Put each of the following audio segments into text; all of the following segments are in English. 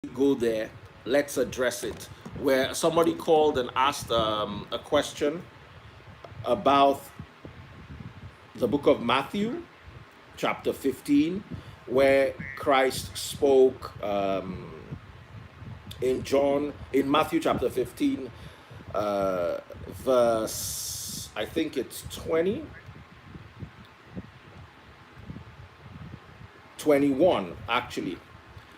go there, let's address it. Where somebody called and asked a question about the book of Matthew, chapter 15, where Christ spoke in Matthew chapter 15, verse, I think it's 20, 21 actually,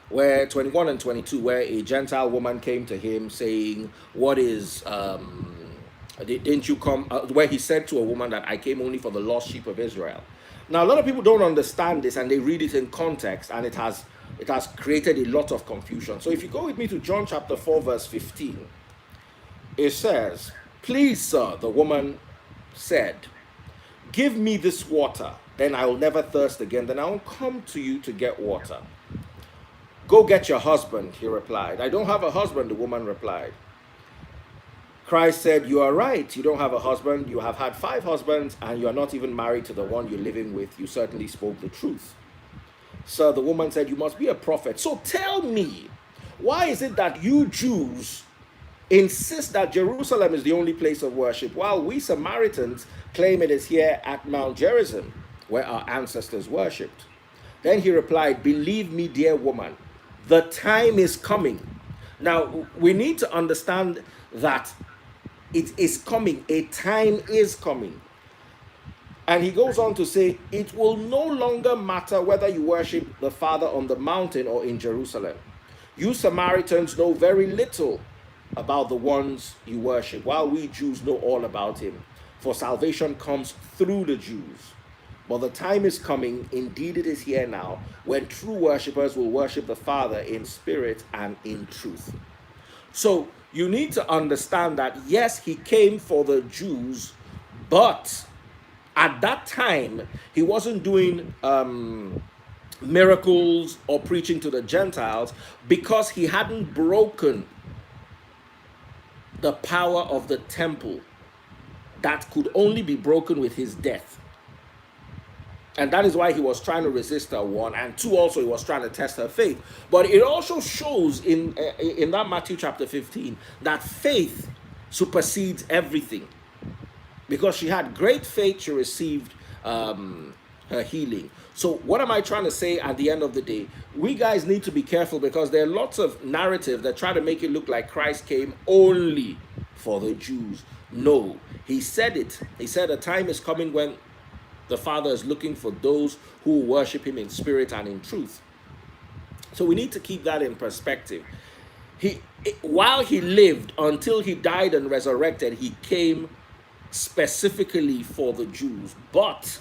where 21 and 22, where a Gentile woman came to him saying, what is, didn't you come, where he said to a woman that I came only for the lost sheep of Israel. Now, a lot of people don't understand this and they read it in context, and it has created a lot of confusion. So if you go with me to John chapter 4, verse 15, it says, please, sir, the woman said, give me this water, then I will never thirst again. Then I will come to you to get water. Go get your husband, he replied. I don't have a husband, the woman replied. Christ said, you are right. You don't have a husband. You have had 5 husbands, and you are not even married to the one you're living with. You certainly spoke the truth. Sir, the woman said, you must be a prophet. So tell me, why is it that you Jews insist that Jerusalem is the only place of worship, while we Samaritans claim it is here at Mount Gerizim, where our ancestors worshipped? Then he replied, believe me, dear woman, the time is coming. Now, we need to understand that it is coming. A time is coming. And he goes on to say, it will no longer matter whether you worship the Father on the mountain or in Jerusalem. You Samaritans know very little about the ones you worship, while we Jews know all about him. For salvation comes through the Jews. But the time is coming, indeed it is here now, when true worshippers will worship the Father in spirit and in truth. So you need to understand that, yes, he came for the Jews, but at that time, he wasn't doing miracles or preaching to the Gentiles, because he hadn't broken the power of the temple that could only be broken with his death. And that is why he was trying to resist her, 1, and 2, also he was trying to test her faith. But it also shows in that Matthew chapter 15 that faith supersedes everything. Because she had great faith, she received her healing. So what am I trying to say at the end of the day? We guys need to be careful, because there are lots of narrative that try to make it look like Christ came only for the Jews. No, he said it. He said a time is coming when the Father is looking for those who worship him in spirit and in truth. So we need to keep that in perspective. While he lived, until he died and resurrected, he came specifically for the Jews. But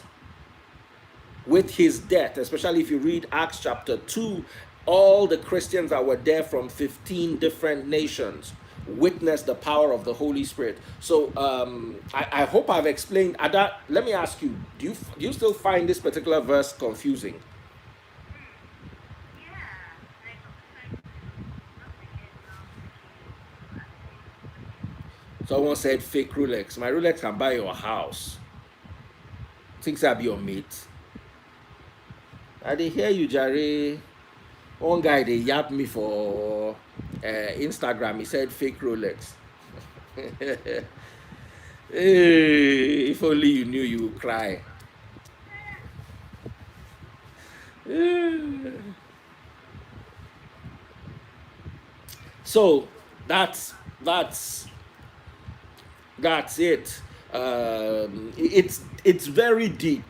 with his death, especially if you read Acts chapter 2, all the Christians that were there from 15 different nations witnessed the power of the Holy Spirit. So I hope I've explained. Ada, let me ask you, do you still find this particular verse confusing? Someone said fake Rolex. My Rolex can buy your house. Thinks I'll be your mate. I did hear you, Jerry. One guy, they yapped me for Instagram. He said fake Rolex. Hey, if only you knew, you would cry. So that's it. It's very deep,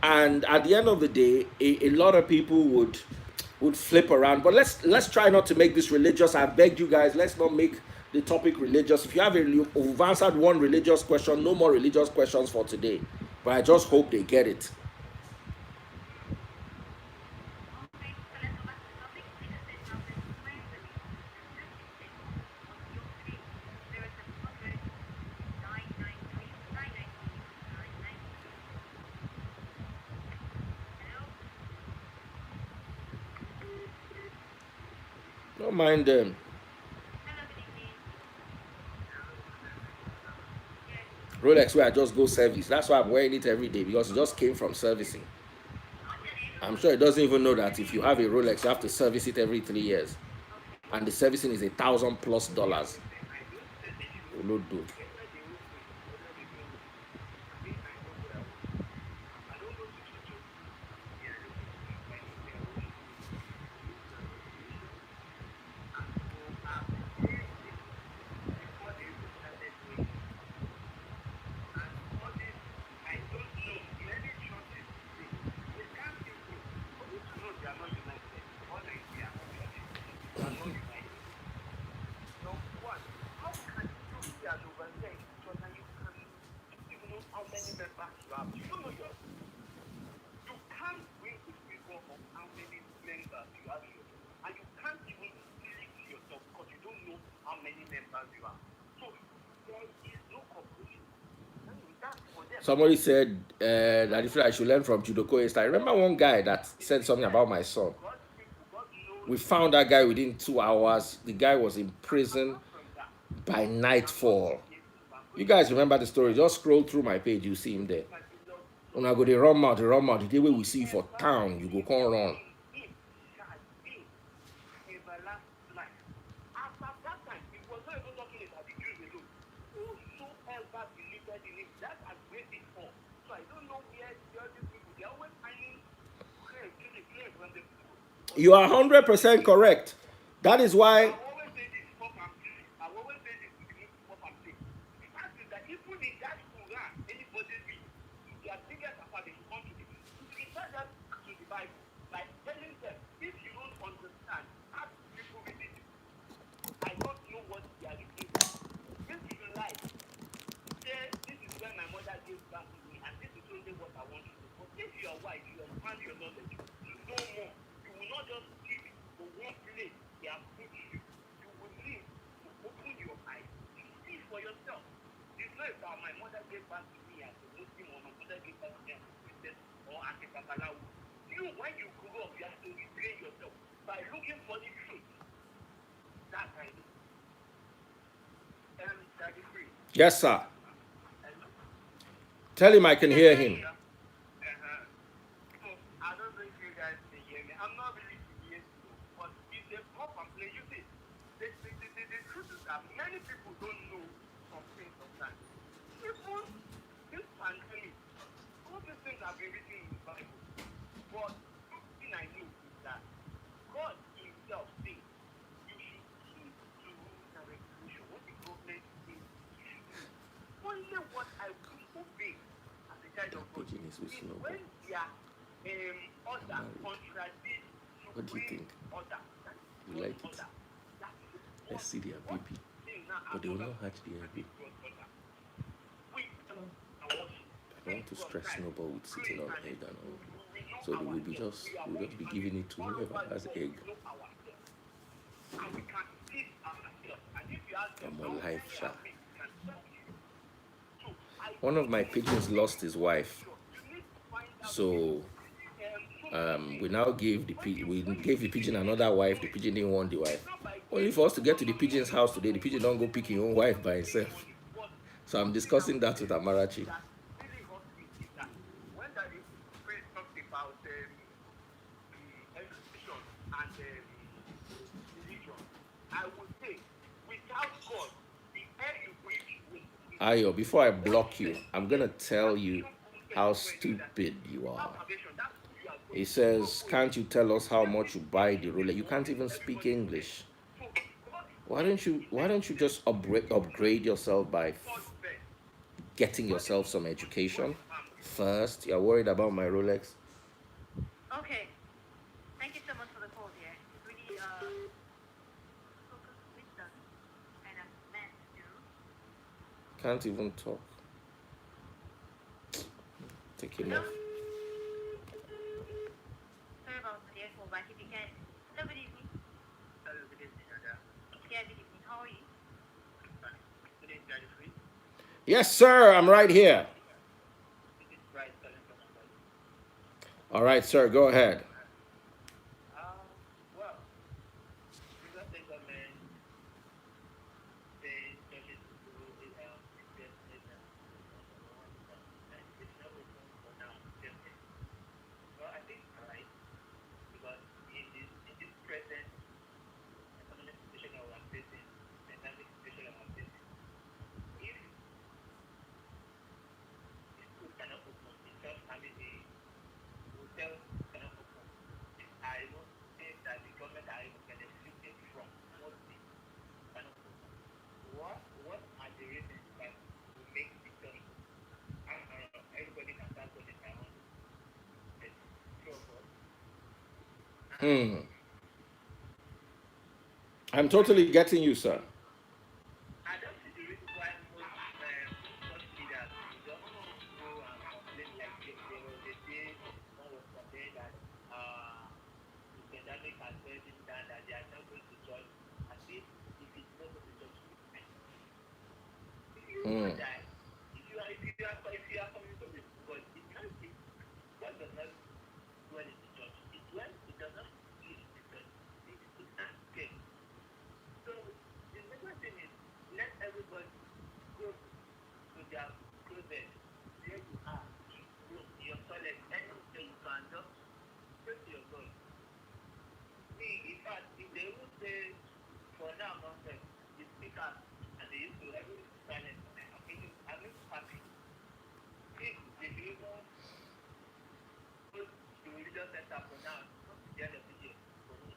and at the end of the day, a lot of people would flip around. But let's try not to make this religious. I beg you guys, let's not make the topic religious. If you have you've answered one religious question, no more religious questions for today. But I just hope they get it. Don't mind them. Rolex where I just go service. That's why I'm wearing it every day, because it just came from servicing. I'm sure it doesn't even know that if you have a Rolex, you have to service it every 3 years. and the servicing is $1,000+. Olodo. Somebody said that if I should learn from Judokoist. I remember one guy that said something about my son. We found that guy within 2 hours. The guy was in prison by nightfall. You guys remember the story? Just scroll through my page, you see him there. When I go, they run out, The day way we see you for town, you go come run. You are 100% correct. That is why. Yes, sir. Tell him I can hear him. What do you think? You like it? Let's see their baby. But they will not hatch their baby. I don't want to stress Snowball with sitting on egg and all. So we'll just be giving it to whoever has egg. I'm on live, Sha. One of my pigeons lost his wife. So we now gave the pigeon another wife. The pigeon didn't want the wife. Only for us to get to the pigeon's house today, the pigeon don't go pick his own wife by himself. So I'm discussing that with Amarachi. Ayo, before I block you, I'm gonna tell you how stupid you are. He says, can't you tell us how much you buy the roller? You can't even speak English. Why don't you just upgrade yourself by getting yourself some education first? You're worried about my Rolex? Okay. Thank you so much for the call, dear. It's really focused wisdom and I'm meant to do. Can't even talk. Take him off. Sorry about the echo, but if you can. Hello, good evening. Hello, good evening, Naira. Yeah, good evening. How are you? Good evening, are you free? Yes, sir. I'm right here. All right, sir. Go ahead. Hmm. I'm totally getting you, sir. I don't see the reason why most leaders will just go and complain like there was a day one was complaining that the pandemic has led him down that they are not going to church. As if it's not going to church, if you Hmm. die, if you are coming from the God, it can't be God does not dwell in the church. It does not live in the church. It can't get. So the major thing is let everybody go to their closet, where you are, in room, in your toilet, anywhere you can just pray to your God. Me, in fact, if they even say for now nonsense, the speakers and they used to everything silent, I'm even happy. If you even go to religious center for now, not to the end of the year, for me,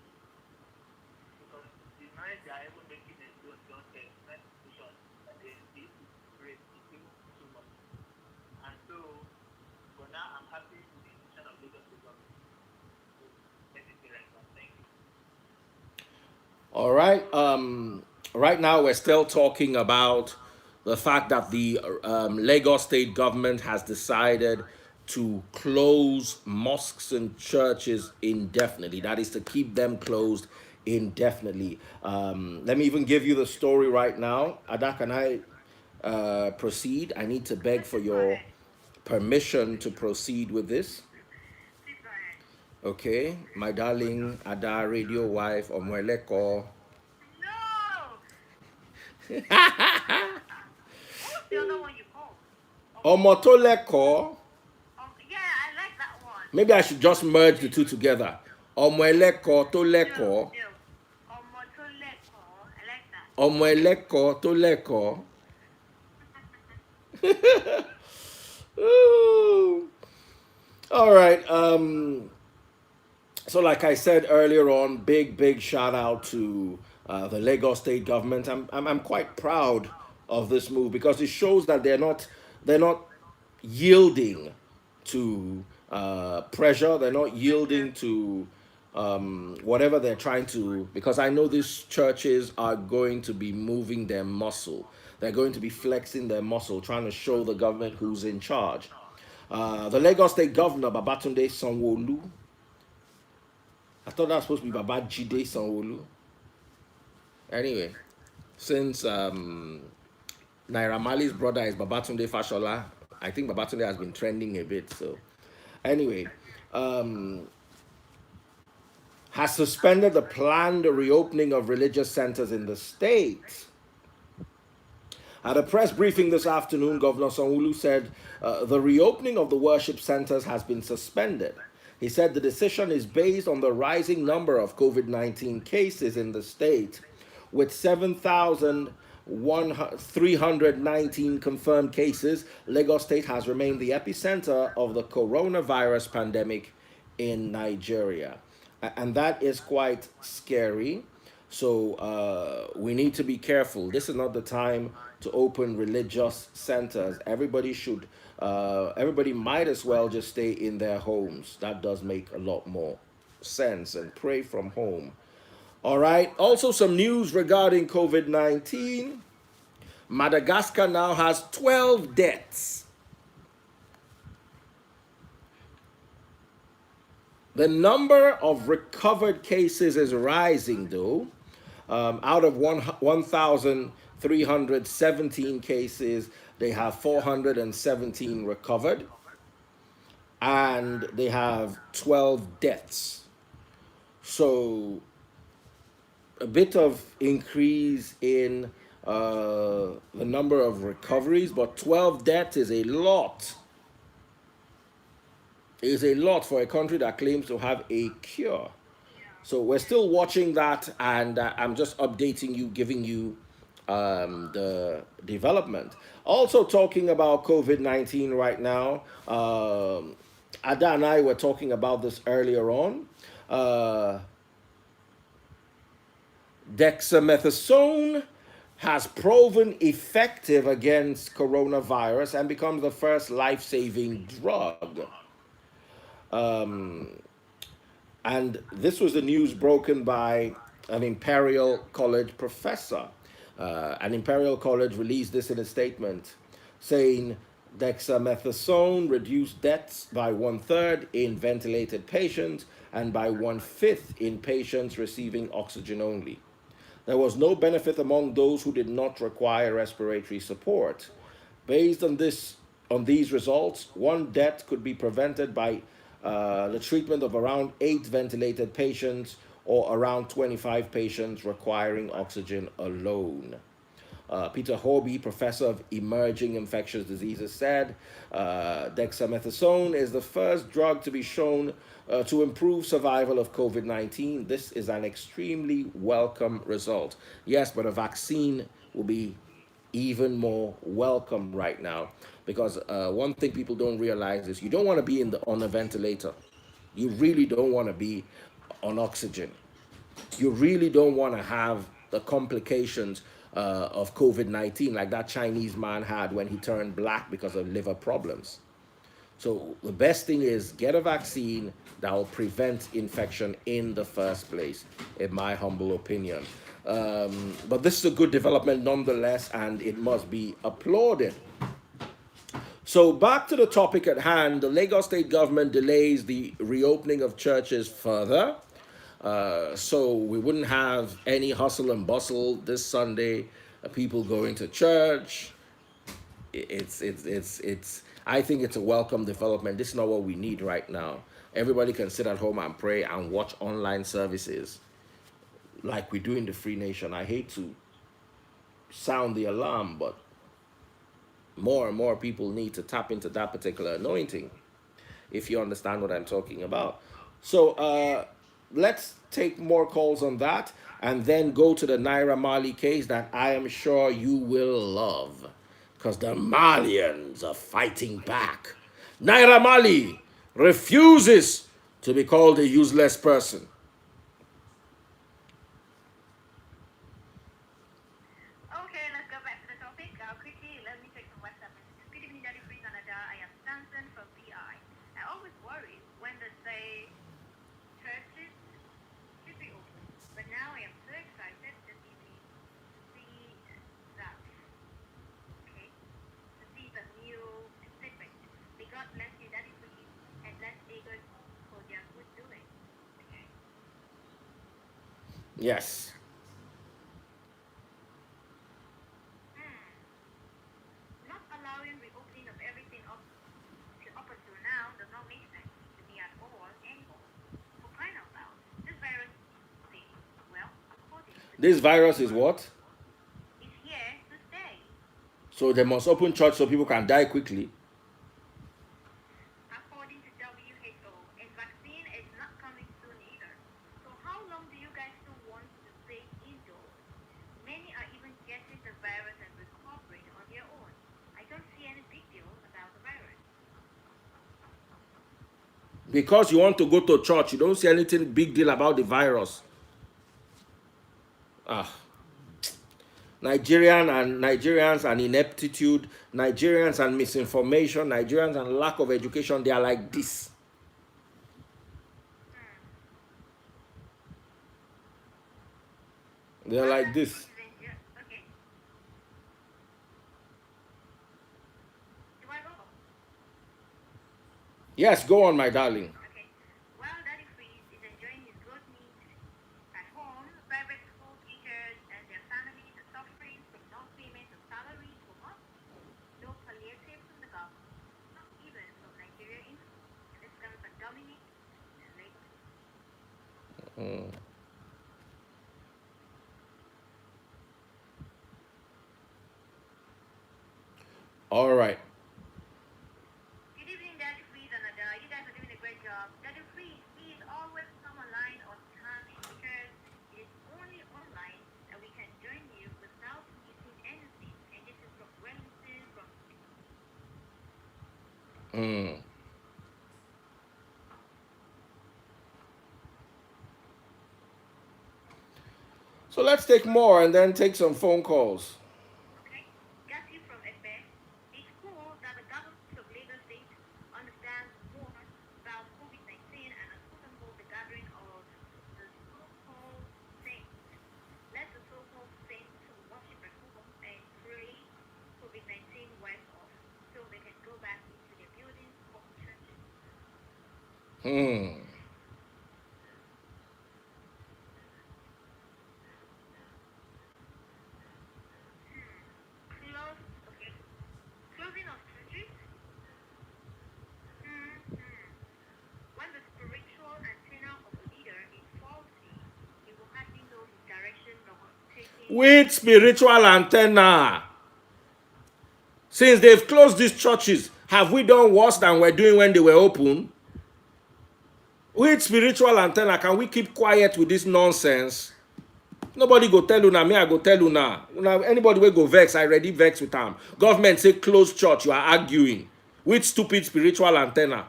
because the mind they are even making a nonsense, meditation, and they used to pray, it's even too much. And so, for now, I'm happy with the decision of Lagos State government. So, let it be like that. Thank you. All right. Right now, we're still talking about the fact that the Lagos state government has decided to close mosques and churches indefinitely. That is to keep them closed indefinitely. Let me even give you the story right now. Ada, can I proceed? I need to beg for Please go your ahead. permission to proceed with this. Please go ahead. Okay, my darling Ada radio wife Omweleko. No! What was the other one you called? Omotoleko. Yeah, I like that one. Maybe I should just merge the two together. Omweleko No, toleko. no. Omotoleko. I like that. Omweleko toleko. Ooh. All right. So like I said earlier on, big shout out to the Lagos state government. I'm quite proud of this move because it shows that they're not yielding to pressure. They're not yielding to whatever they're trying to. Because I know these churches are going to be moving their muscle. They're going to be flexing their muscle, trying to show the government who's in charge. The Lagos state governor Babatunde Sanwo-Olu, I thought that was supposed to be Babajide Sanwo-Olu. Anyway, since Naira Marley's brother is Babatunde Fashola, I think Babatunde has been trending a bit. So, anyway, um, has suspended the planned reopening of religious centers in the state. At a press briefing this afternoon, Governor Sanwo-Olu said the reopening of the worship centers has been suspended. He said the decision is based on the rising number of COVID-19 cases in the state, with 7,319 confirmed cases. Lagos State has remained the epicenter of the coronavirus pandemic in Nigeria. And that is quite scary. So we need to be careful. This is not the time to open religious centers. Everybody might as well just stay in their homes. That does make a lot more sense, and pray from home. All right. Also, some news regarding COVID-19. Madagascar now has 12 deaths. The number of recovered cases is rising, though. Out of 1,317 cases, they have 417 recovered, and they have 12 deaths. So, a bit of increase in the number of recoveries, but 12 deaths is a lot. Is a lot for a country that claims to have a cure. So we're still watching that, and I'm just updating you, giving you the development. Also, talking about COVID-19 right now, Ada and I were talking about this earlier on. Uh, Dexamethasone has proven effective against coronavirus and becomes the first life-saving drug. Um, And this was the news broken by an Imperial College professor. An Imperial College released this in a statement saying dexamethasone reduced deaths by one third in ventilated patients and by one fifth in patients receiving oxygen only. There was no benefit among those who did not require respiratory support. Based on these results, one death could be prevented by the treatment of around 8 ventilated patients or around 25 patients requiring oxygen alone. Peter Horby, professor of emerging infectious diseases, said dexamethasone is the first drug to be shown to improve survival of COVID 19. This is an extremely welcome result. Yes, but a vaccine will be even more welcome right now because one thing people don't realize is you don't want to be on a ventilator. You really don't want to be on oxygen. You really don't want to have the complications of COVID 19 like that Chinese man had when he turned black because of liver problems. So the best thing is get a vaccine that will prevent infection in the first place, in my humble opinion. But this is a good development nonetheless, and it must be applauded. So back to the topic at hand, the Lagos state government delays the reopening of churches further. So we wouldn't have any hustle and bustle this Sunday, people going to church. It's I think it's a welcome development. This is not what we need right now. Everybody can sit at home and pray and watch online services like we do in the free nation. I hate to sound the alarm, but more and more people need to tap into that particular anointing, if you understand what I'm talking about. So let's take more calls on that and then go to the Naira Marley case that I am sure you will love because the Malians are fighting back. Naira Marley refuses to be called a useless person. Okay, let's go back to the topic. Quickly, let me take some WhatsApp messages. Good evening, Daddy Free Canada. I am Stanton from VI. I always worry when they say churches should be open, but now I am so excited this evening to see that, okay, to see the new statement. May God bless you, Daddy Free, and bless Eagles for their good doing. Okay. Yes. Hmm. Not allowing reopening of everything up until now does not make sense to me at all anymore. For crying out loud, this virus thing, well, according to This virus is WHO, what? is here to stay. So they must open church so people can die quickly. According to WHO, and vaccine is not coming soon either. So how long do you guys still want to stay indoors? Many are even getting the virus and recovering on their own. I don't see any big deal about the virus. Because you want to go to church, you don't see anything big deal about the virus. Ah, Nigerians and ineptitude, Nigerians and misinformation, Nigerians and lack of education, they are like this. Hmm. They are Well, like that is this. okay. Do I go? Yes, go on, my darling. Okay. Well, Daddy Freeze is enjoying his goat meat at home. Private school teachers and their families are suffering from non-payment of salaries for months. No palliative from the government, not even from Nigeria Info. And this comes from Dominic and Lagos. All right. Good evening, Daddy Freeze and Ada. You guys are doing a great job. Daddy Freeze, please always come online on time because it is only online that we can join you without missing anything. And this is from Wellington from So let's take more and then take some phone calls. okay. Got you from Efe. It's cool that the government of Lagos State understands more about COVID-19 and has put on hold the gathering Hmm. Close, okay. Closing of churches. Hmm. When the spiritual antenna of a leader is faulty, he will hardly know his direction nor taking. With spiritual antenna. Since they've closed these churches, have we done worse than we're doing when they were open? With spiritual antenna, can we keep quiet with this nonsense? Nobody go tell una, me I go tell una. Anybody will go vex, I already vex with them. Government say close church, you are arguing. With stupid spiritual antenna.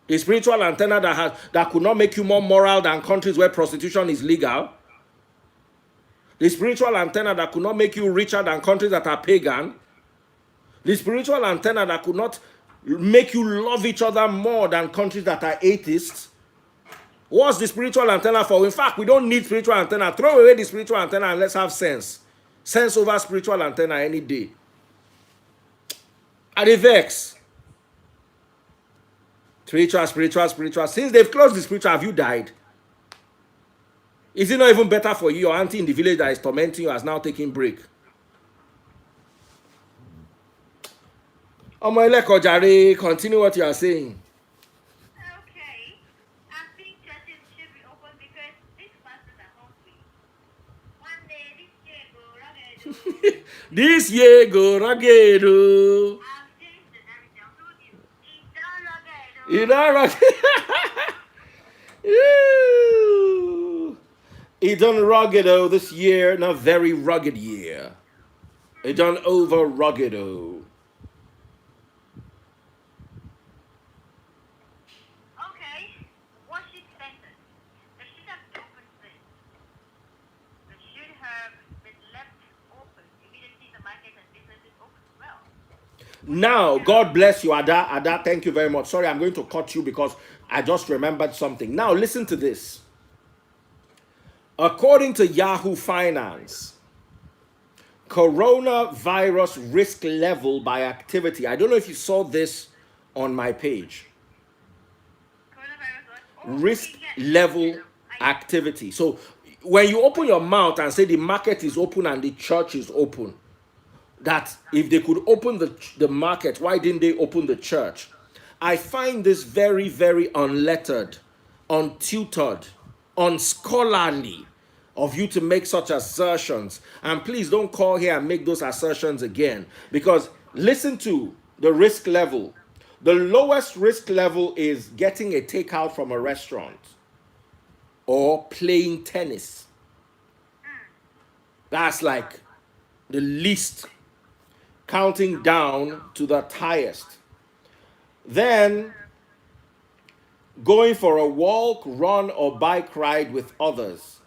A spiritual antenna that could not make you more moral than countries where prostitution is legal. The spiritual antenna that could not make you richer than countries that are pagan. The spiritual antenna that could not make you love each other more than countries that are atheists. What's the spiritual antenna for? In fact, we don't need spiritual antenna. Throw away the spiritual antenna and let's have sense. Sense over spiritual antenna any day. Are they vex? Spiritual, spiritual, spiritual. Since they've closed the spiritual, have you died? Is it not even better for you? Your auntie in the village that is tormenting you has now taken break. Ọmọ ẹlẹ́kọ̀ọ́ jàre, continue what you are saying. Okay. I think churches should be open because these pastors are hungry. One day this year go rugged. This year go rugged. I've changed the narrative. I told you. It's done rugged. You know rugged. It done rugged this year, not very rugged year. It done over rugged. Okay. Worship centers. They should have been open since. They should have been left open immediately the market and businesses open well. Now, God bless you, Ada. Ada, thank you very much. Sorry, I'm going to cut you because I just remembered something. Now, listen to this. According to Yahoo Finance, coronavirus risk level by activity. I don't know if you saw this on my page. Coronavirus what? Oh, Risk okay, yes. level activity. So when you open your mouth and say the market is open and the church is open, that if they could open the market, why didn't they open the church? I find this very, very unlettered, untutored, unscholarly of you to make such assertions. And please don't call here and make those assertions again. Because listen to the risk level. The lowest risk level is getting a takeout from a restaurant or playing tennis. That's like the least, counting down to the highest. Then going for a walk, run, or bike ride with others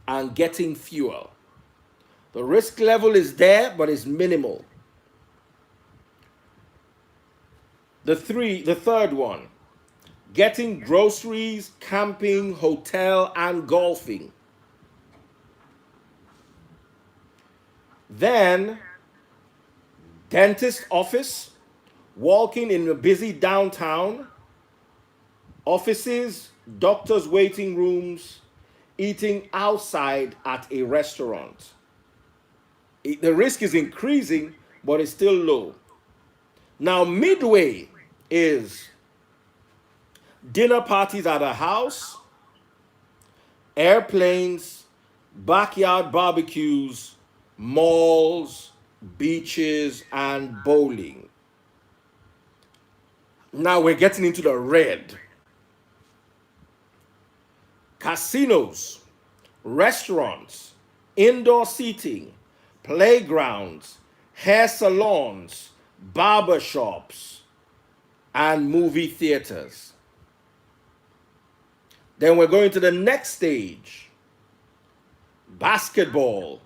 and getting fuel. The risk level is there, but it's minimal. The third one, getting groceries, camping, hotel, and golfing. Then, dentist office, walking in a busy downtown, offices, doctors' waiting rooms, eating outside at a restaurant. The risk is increasing, but it's still low. Now, midway is dinner parties at a house, airplanes, backyard barbecues, malls, beaches, and bowling. Now we're getting into the red. Casinos, restaurants, indoor seating, playgrounds, hair salons, barber shops, and movie theaters. Then we're going to the next stage. Basketball,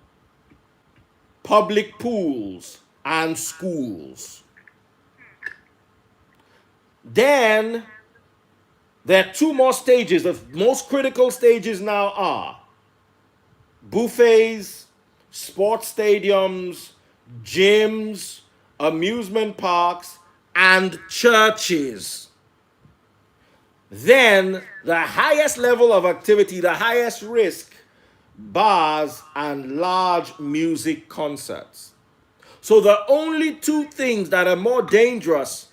public pools, and schools. Then there are two more stages. The most critical stages now are buffets, sports stadiums, gyms, amusement parks, and churches. Then the highest level of activity, the highest risk, bars and large music concerts. So the only two things that are more dangerous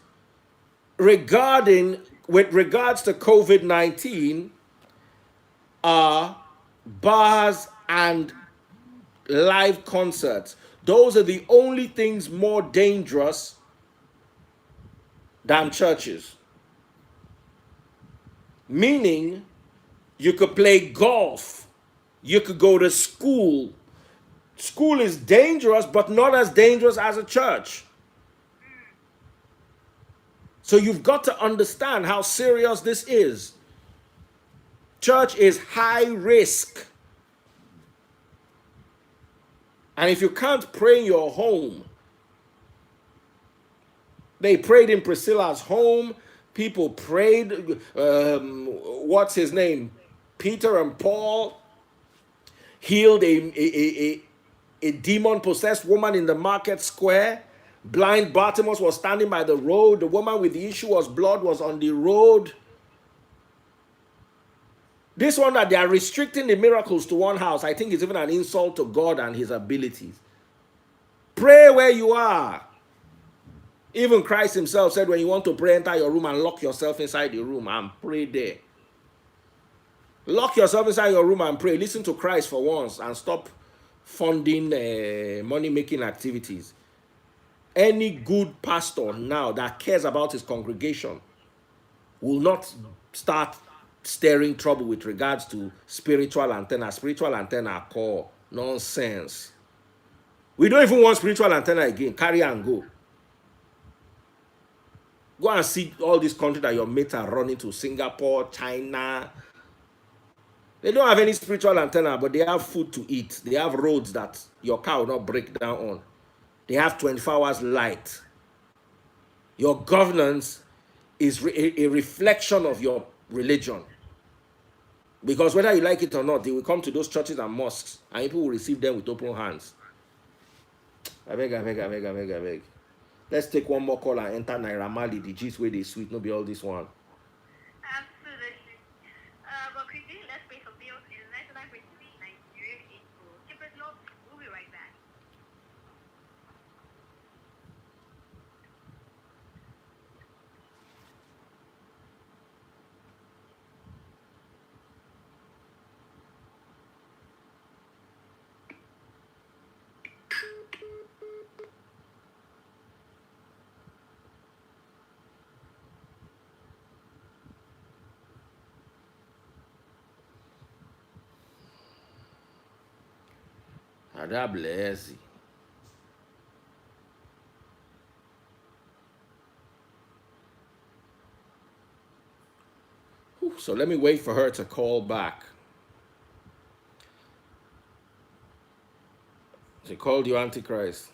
with regards to COVID-19 are bars and live concerts. Those are the only things more dangerous than churches. Meaning, you could play golf, you could go to school. School is dangerous, but not as dangerous as a church. So you've got to understand how serious this is. Church is high risk. And if you can't pray in your home, they prayed in Priscilla's home. People prayed, what's his name? Peter and Paul healed a demon-possessed woman in the market square. Blind Bartimaeus was standing by the road. The woman with the issue of blood was on the road. This one that they are restricting the miracles to one house, I think is even an insult to God and his abilities. Pray where you are. Even Christ himself said, when you want to pray, enter your room and lock yourself inside the room and pray there. Lock yourself inside your room and pray. Listen to Christ for once and stop funding money-making activities. Any good pastor now that cares about his congregation will not start stirring trouble with regards to spiritual antenna. Spiritual antenna are core nonsense. We don't even want spiritual antenna again. Carry and go. Go and see all these countries that your mates are running to. Singapore, China. They don't have any spiritual antenna, but they have food to eat. They have roads that your car will not break down on. They have 24 hours light. Your governance is a reflection of your religion. Because whether you like it or not, they will come to those churches and mosques, and people will receive them with open hands. I beg. Let's take one more call and enter Naira Marley, the gist where they sweet, no be all this one. Absolutely. But quickly, let's pay some bills in 99.3 Nigeria Info. Keep it low. We'll be right back. God bless you. So let me wait for her to call back. She called you Antichrist.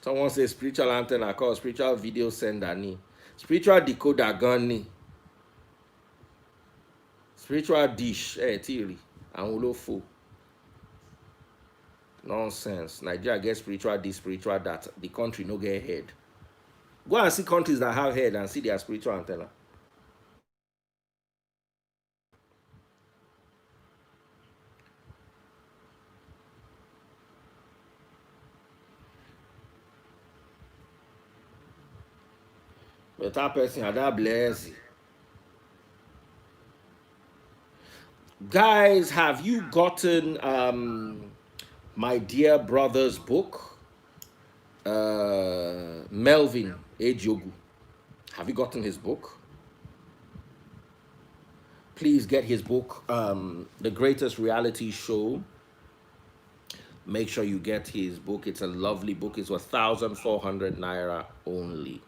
Someone says spiritual antenna, call spiritual video sender ni. Spiritual decoder gun ni. Spiritual dish, theory. And ulofo. Nonsense. Nigeria gets spiritual this, spiritual that. The country no get head. Go and see countries that have head and see their spiritual antenna. Better person, God bless you. Guys, have you gotten my dear brother's book? Melvin Ejogu. Have you gotten his book? Please get his book, The Greatest Reality Show. Make sure you get his book. It's a lovely book. It's 1,400 Naira only.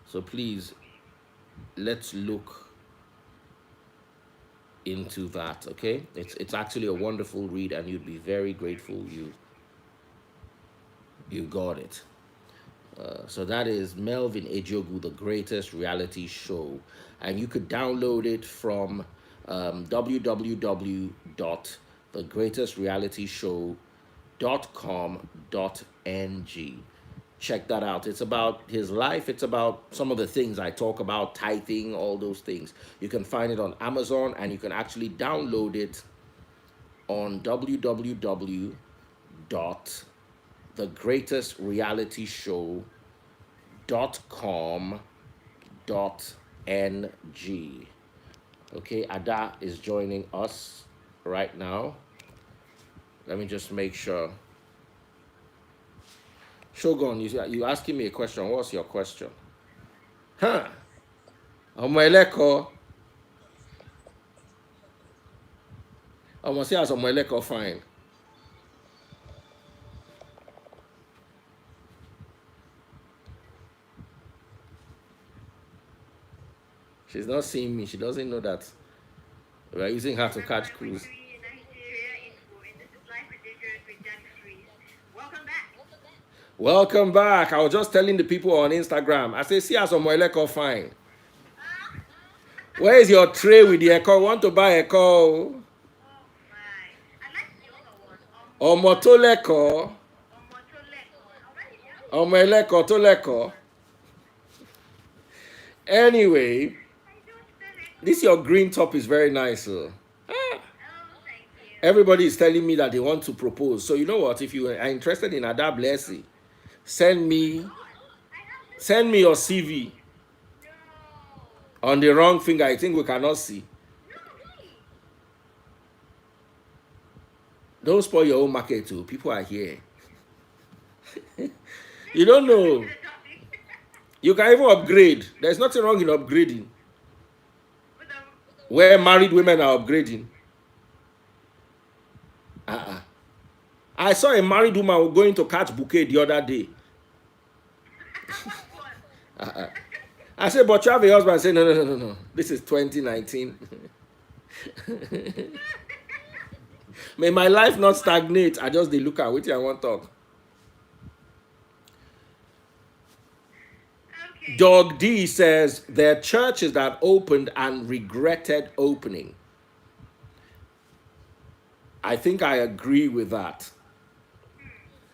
So please, let's look into that, okay? It's actually a wonderful read, and you'd be very grateful you got it. So that is Melvin Ejogu, The Greatest Reality Show, and you could download it from www.thegreatestrealityshow.com.ng. check that out. It's about his life. It's about some of the things I talk about, tithing, all those things. You can find it on Amazon, and you can actually download it on www.thegreatestrealityShow.com.ng. Okay, Ada is joining us right now. Let me just make sure. Shogun, you asking me a question. What's your question? Huh? Omoeleko. Omo say as Omoeleko fine. She's not seeing me. She doesn't know that we're using her to catch cruise. Welcome back. I was just telling the people on Instagram. I say, see as Omoeleko fine. Where is your tray with the echo? Want to buy echo? Omotoleko. Omoeleko toleko. Anyway, this your green top is very nice. Everybody is telling me that they want to propose. So you know what? If you are interested in Ada Blessing, send me your CV. On the wrong finger, I think we cannot see. Don't spoil your own market too. People are here. You don't know. You can even upgrade. There's nothing wrong in upgrading. Where married women are upgrading. I saw a married woman going to catch bouquet the other day. I said, but you have a husband. I said, no. This is 2019. May my life not stagnate. I just they look at which I want to talk. Okay. Dog D says there are churches that opened and regretted opening. I think I agree with that.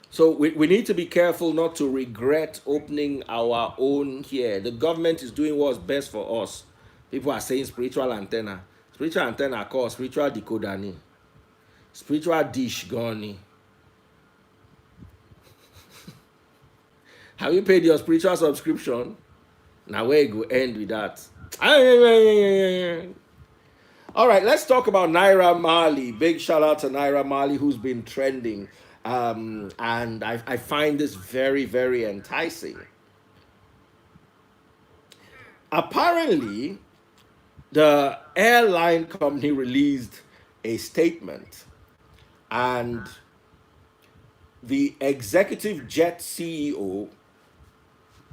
So we need to be careful not to regret opening our own here. The government is doing what's best for us. People are saying spiritual antenna. Spiritual antenna called spiritual decoder. Spiritual dish gone. Have you paid your spiritual subscription? Now where you go end with that? All right, let's talk about Naira Marley. Big shout out to Naira Marley, who's been trending. And I find this very, very enticing. Apparently, the airline company released a statement, and the executive jet CEO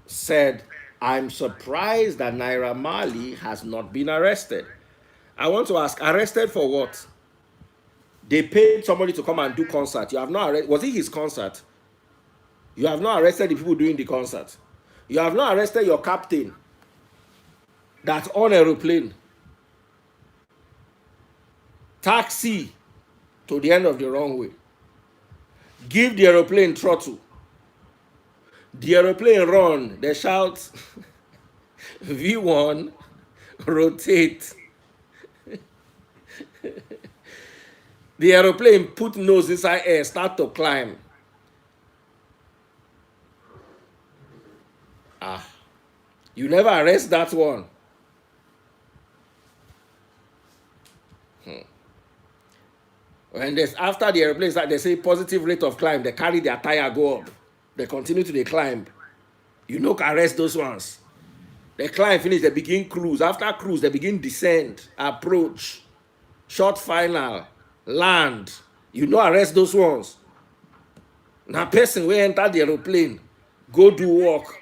said, I'm surprised that Naira Marley has not been arrested. I want to ask, arrested for what? They paid somebody to come and do concert. You have not arrested. Was it his concert? You have not arrested the people doing the concert. You have not arrested your captain that's on an aeroplane. Taxi to the end of the runway. Give the aeroplane throttle. The aeroplane run. They shout, V1, rotate. The aeroplane put nose inside air, start to climb. You never arrest that one. When there's after the airplane start, they say positive rate of climb, they carry their tire go up. They continue to the climb. You know, arrest those ones. They climb, finish, they begin cruise. After cruise, they begin descend, approach, short final, land. You know, arrest those ones. Now, person will enter the aeroplane, go do work.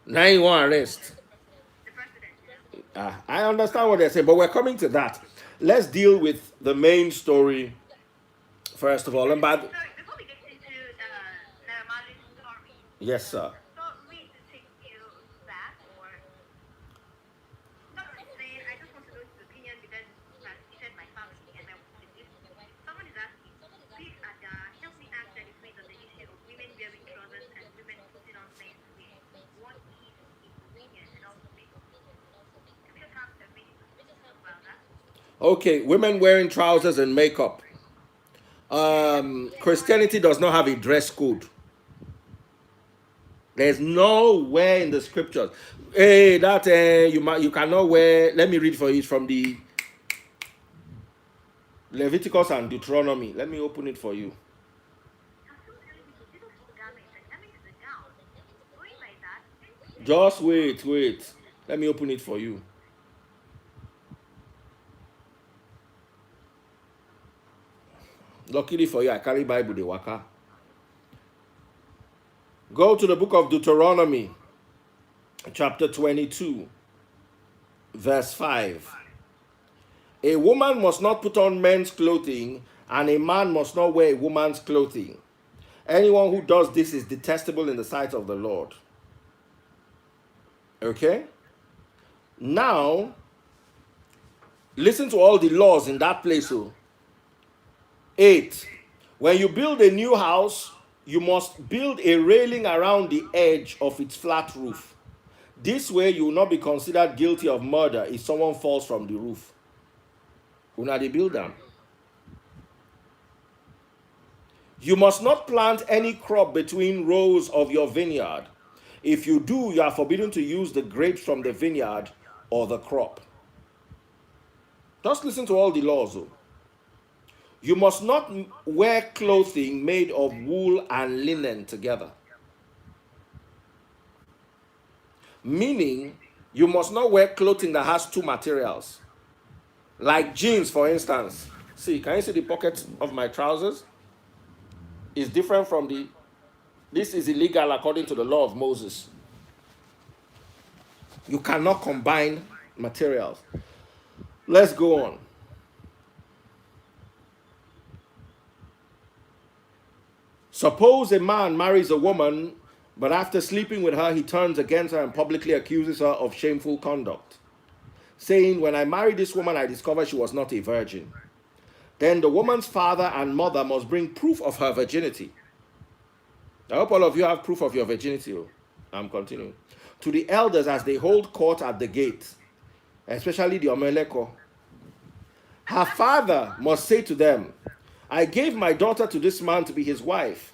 Now you want arrest. I understand what they're saying, but we're coming to that. Let's deal with the main story first of all. And by before we get into Naira Marley's story, yes, sir. not really to take you back or not really saying I just want to know his opinion because he has cheated my family and I want to this. Someone is asking, please Ada, help me answer the quiz on the issue of women wearing trousers and Okay, women wearing trousers and makeup. Christianity does not have a dress code. There's nowhere in the scriptures. Hey, that you cannot wear. Let me read for you from the Leviticus and Deuteronomy. Let me open it for you. Just wait, wait. Let me open it for you. Luckily for you, I carry Bible the waka. Go to the book of Deuteronomy, chapter 22, verse 5. A woman must not put on men's clothing, and a man must not wear a woman's clothing. Anyone who does this is detestable in the sight of the Lord. Okay? Now, listen to all the laws in that place. 8. When you build a new house, you must build a railing around the edge of its flat roof. This way, you will not be considered guilty of murder if someone falls from the roof. Una dey build them. You must not plant any crop between rows of your vineyard. If you do, you are forbidden to use the grapes from the vineyard or the crop. Just listen to all the laws. You must not wear clothing made of wool and linen together. Meaning, you must not wear clothing that has two materials. Like jeans, for instance. See, can you see the pocket of my trousers? It's different from the... This is illegal according to the law of Moses. You cannot combine materials. Let's go on. Suppose a man marries a woman, but after sleeping with her, he turns against her and publicly accuses her of shameful conduct, saying, when I married this woman, I discovered she was not a virgin. Then the woman's father and mother must bring proof of her virginity. I hope all of you have proof of your virginity. I'm continuing. To the elders as they hold court at the gate, especially the Omeleko. Her father must say to them, I gave my daughter to this man to be his wife.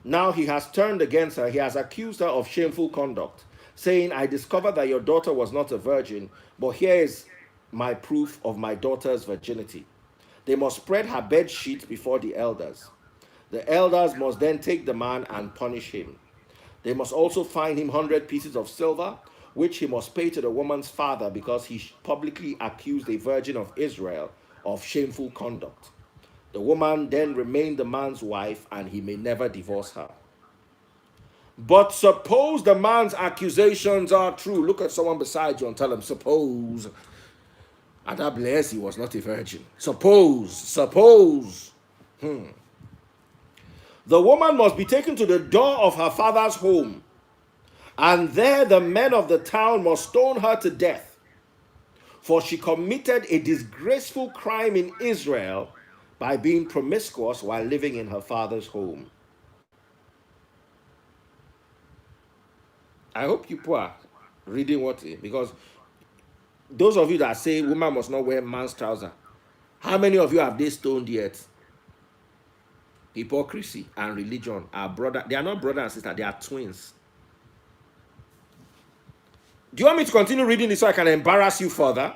Now he has turned against her. He has accused her of shameful conduct, saying, I discovered that your daughter was not a virgin, but here is my proof of my daughter's virginity. They must spread her bed sheet before the elders. The elders must then take the man and punish him. They must also fine him 100 pieces of silver, which he must pay to the woman's father because he publicly accused a virgin of Israel of shameful conduct. The woman then remained the man's wife, and he may never divorce her. But suppose the man's accusations are true. Look at someone beside you and tell them, suppose Ada Blessy was not a virgin. Suppose. The woman must be taken to the door of her father's home, and there the men of the town must stone her to death, for she committed a disgraceful crime in Israel by being promiscuous while living in her father's home. I hope you are reading what, because those of you that say woman must not wear man's trouser, how many of you have they stoned yet? Hypocrisy and religion are brother. They are not brother and sister. They are twins. Do you want me to continue reading this so I can embarrass you further?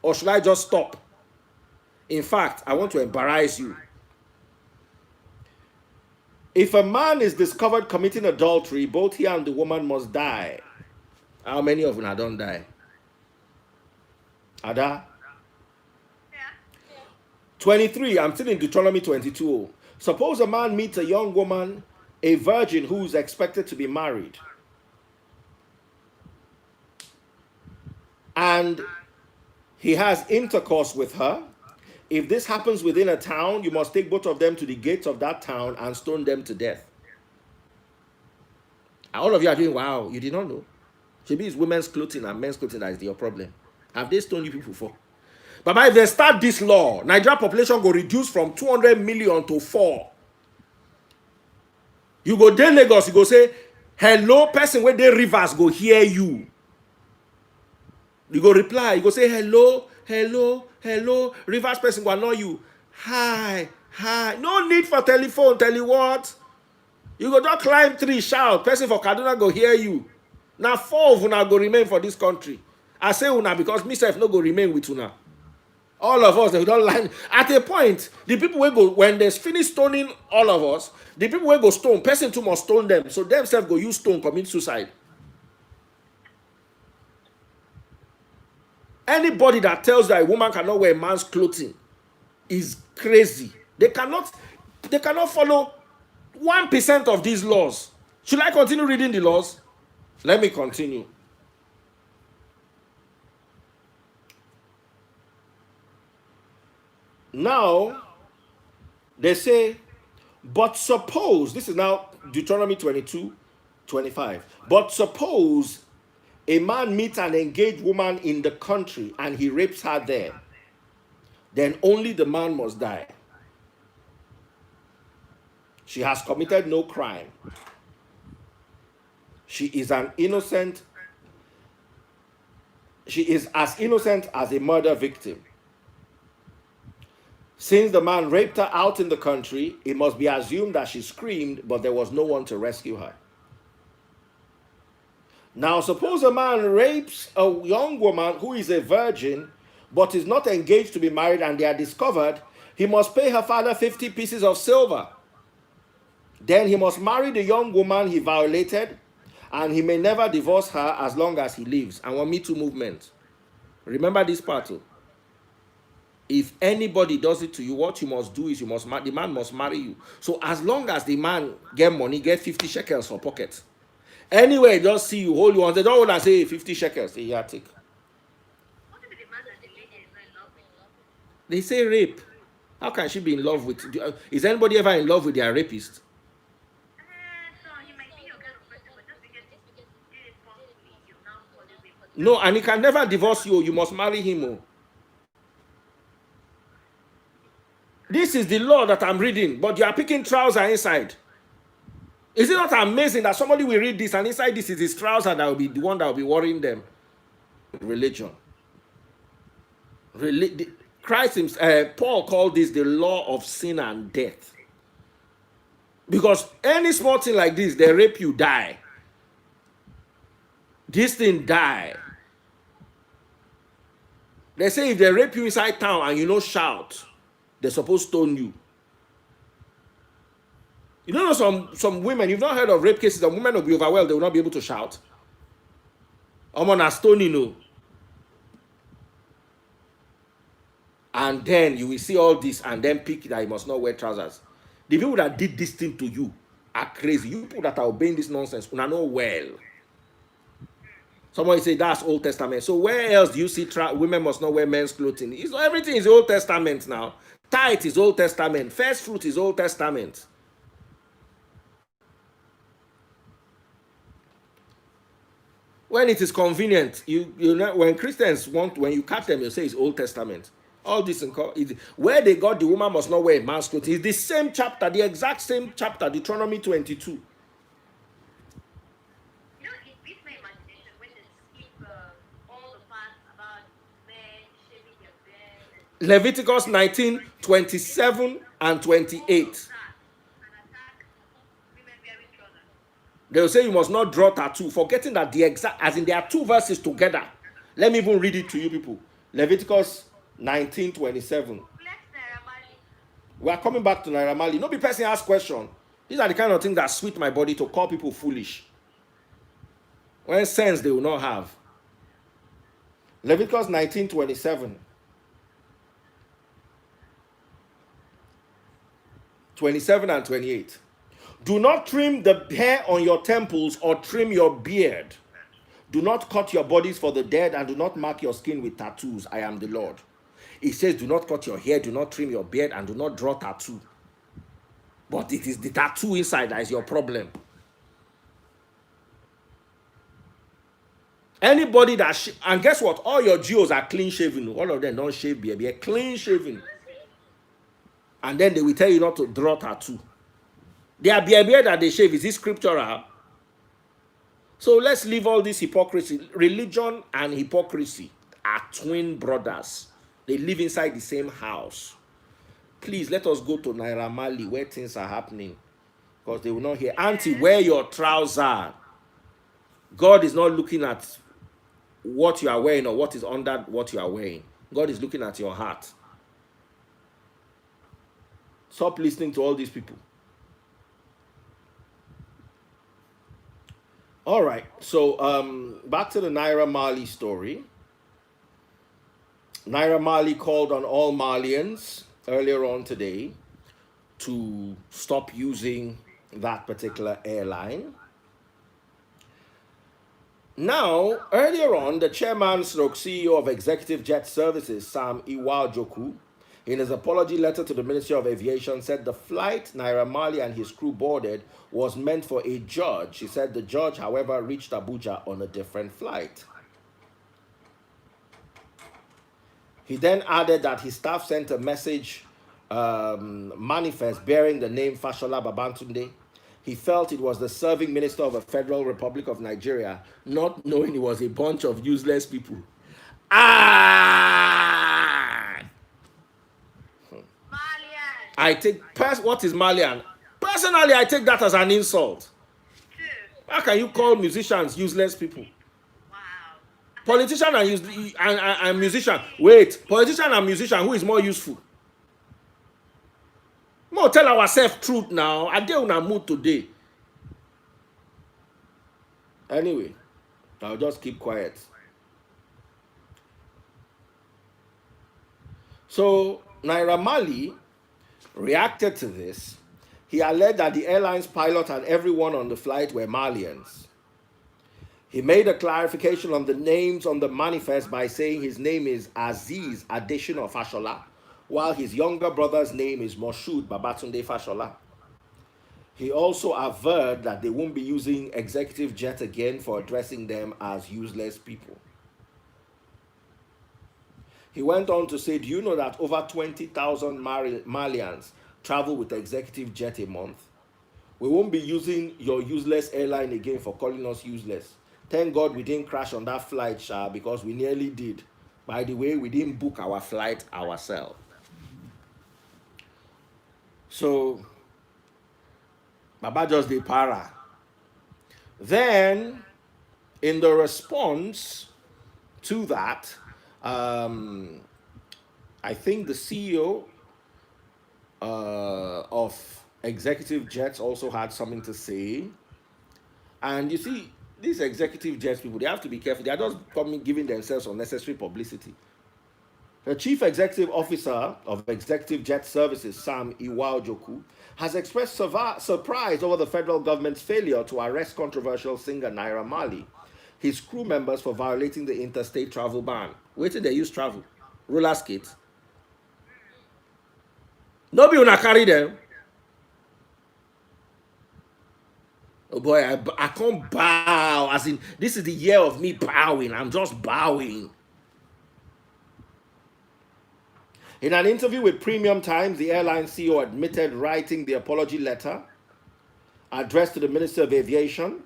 Or should I just stop? In fact, I want to embarrass you. If a man is discovered committing adultery, both he and the woman must die. How many of them don't die? Ada? Yeah. 23, I'm still in Deuteronomy 22. Suppose a man meets a young woman, a virgin who is expected to be married, and he has intercourse with her. If this happens within a town, you must take both of them to the gates of that town and stone them to death. All of you are doing, wow, you did not know. Maybe it's women's clothing and men's clothing that is your problem. Have they stoned you people before? But if they start this law, Nigeria population go reduce from 200 million to 4. You go there Lagos, you go say, hello, person where they rivers go hear you. You go reply, you go say, hello, hello, reverse person will annoy you. Hi, hi. No need for telephone. Tell you what. You go just climb tree, shout. Person for Kaduna go hear you. Now 4 of una go remain for this country. I say una because myself no go remain with una. All of us, they don't line. At a point, the people will go, when they finish stoning all of us, the people will go stone. Person too must stone them. So themselves go use stone, commit suicide. Anybody that tells that a woman cannot wear a man's clothing is crazy. They cannot follow 1% of these laws. Should I continue reading the laws? Let me continue. Now, they say, but suppose, this is now Deuteronomy 22:25. But suppose a man meets an engaged woman in the country and he rapes her there, then only the man must die. She has committed no crime. She is as innocent as a murder victim. Since the man raped her out in the country, it must be assumed that she screamed, but there was no one to rescue her. Now, suppose a man rapes a young woman who is a virgin, but is not engaged to be married, and they are discovered, he must pay her father 50 pieces of silver. Then he must marry the young woman he violated, and he may never divorce her as long as he lives. And Me Too movement. Remember this part too. If anybody does it to you, what you must do is the man must marry you. So as long as the man get money, get 50 shekels for pocket. Anyway, just see you, hold you on. They don't want to say 50 shekels. Say, yeah, take. What if the man and the lady is not in love with? They say rape. How can she be in love with? Is anybody ever in love with their rapist? So he might be your kind of person, but just because he did it forcefully, you now call it rape. No, and he can never divorce you. You must marry him. Oh. This is the law that I'm reading, but you are picking trouser inside. Is it not amazing that somebody will read this and inside this is his trouser that will be the one that will be worrying them? Religion. Christ himself, Paul called this the law of sin and death. Because any small thing like this, they rape you, die. This thing die. They say if they rape you inside town and you no shout, they're supposed to stone you. You know some women, you've not heard of rape cases, and women will be overwhelmed, they will not be able to shout. I'm on a stone, you know. And then you will see all this and then pick that you must not wear trousers. The people that did this thing to you are crazy. You people that are obeying this nonsense, you know well. Somebody say that's Old Testament. So where else do you see women must not wear men's clothing? Everything is Old Testament now. Tithe is Old Testament. First fruit is Old Testament. When it is convenient, you know, when Christians when you catch them, you say it's Old Testament. All this where they got the woman must not wear a man's clothing. It's the same chapter, the exact same chapter, Deuteronomy 22. You know, it beats my imagination when they skip all the parts about men shaving their beard. Leviticus 19, 27 and 28. And attack women wearing trousers. They'll say you must not draw tattoo, forgetting that as in there are 2 verses together. Let me even read it to you people. Leviticus 19, 27. We are coming back to Naira Marley. No be person ask question. These are the kind of things that sweet my body to call people foolish. When sense they will not have. Leviticus 19, 27. 27 and 28. Do not trim the hair on your temples or trim your beard. Do not cut your bodies for the dead and do not mark your skin with tattoos. I am the Lord. It says do not cut your hair, do not trim your beard, and do not draw tattoo. But it is the tattoo inside that is your problem. Anybody that and guess what? All your geos are clean shaven. All of them don't shave beard. They're clean shaven. And then they will tell you not to draw tattoo. Their beard that they shave, is this scriptural? So let's leave all this hypocrisy. Religion and hypocrisy are twin brothers. They live inside the same house. Please let us go to Naira Marley where things are happening, because they will not hear. Auntie, wear your trousers. God is not looking at what you are wearing or what is under what you are wearing. God is looking at your heart. Stop listening to all these people. All right, so back to the Naira Marley story. Naira Marley called on all Malians earlier on today to stop using that particular airline. Now, earlier on, the chairman stroke CEO of Executive Jet Services, Sam Iwajoku, in his apology letter to the Ministry of Aviation, said the flight Naira Marley and his crew boarded was meant for a judge. He said the judge, however, reached Abuja on a different flight. He then added that his staff sent a message manifest bearing the name Fashola Babatunde. He felt it was the serving minister of a Federal Republic of Nigeria, not knowing it was a bunch of useless people. Ah! I take, what is Malian? Personally, I take that as an insult. How can you call musicians useless people? Politician and musician. Wait, politician and musician, who is more useful? More tell ourselves truth now. I dey on a mood today. Anyway, I'll just keep quiet. So Naira Marley reacted to this. He alleged that the airline's pilot and everyone on the flight were Malians. He made a clarification on the names on the manifest by saying his name is Aziz Adesina Fashola, while his younger brother's name is Moshood Babatunde Fashola. He also averred that they won't be using executive jet again for addressing them as useless people. He went on to say, do you know that over 20,000 Malians travel with executive jet a month? We won't be using your useless airline again for calling us useless. Thank God we didn't crash on that flight, Sha, because we nearly did. By the way, we didn't book our flight ourselves. So, Baba just did para. Then, in the response to that, I think the CEO of Executive Jets also had something to say. And you see, these executive jets people, they have to be careful. They are just giving themselves unnecessary publicity. The chief executive officer of Executive Jet Services, Sam Iwajoku, has expressed surprise over the federal government's failure to arrest controversial singer Naira Marley, his crew members for violating the interstate travel ban. Wait till they use travel. Roller skates. Nobody will not carry them. Oh boy, I can't bow. As in, this is the year of me bowing. I'm just bowing. In an interview with Premium Times, the airline CEO admitted writing the apology letter addressed to the Minister of Aviation.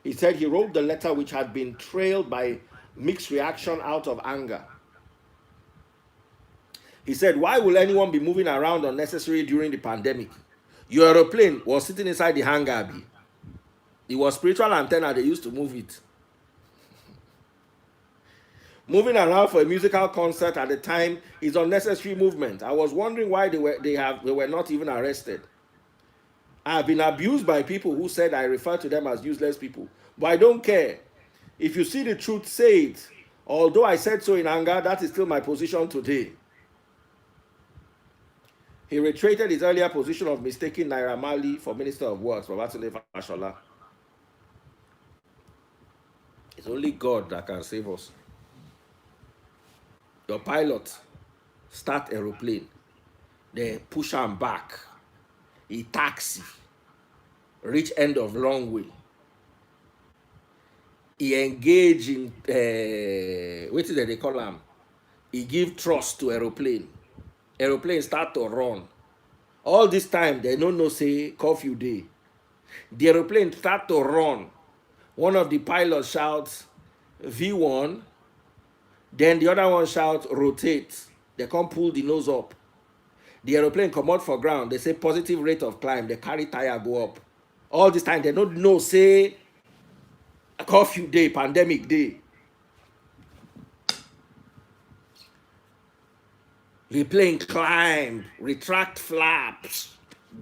He said he wrote the letter, which had been trailed by mixed reaction out of anger. He said, why will anyone be moving around unnecessarily during the pandemic? Your aeroplane was sitting inside the hangar. It was spiritual antenna, they used to move it. Moving around for a musical concert at the time is unnecessary movement. I was wondering why they were not even arrested. I've been abused by people who said I refer to them as useless people. But I don't care. If you see the truth, say it. Although I said so in anger, that is still my position today. He reiterated his earlier position of mistaking Naira Marley for Minister of Works, Babatunde Fashola. It's only God that can save us. Your pilot start aeroplane, then push him back. He taxi, reach end of long way. He engage in what is that they call him? He give trust to aeroplane. Aeroplane start to run. All this time they don't know say curfew day. The aeroplane start to run. One of the pilots shouts V1, then the other one shouts rotate. They can't pull the nose up. The aeroplane come out for ground. They say positive rate of climb. They carry tire go up. All this time they don't know say a curfew day, pandemic day. The plane climb, retract flaps,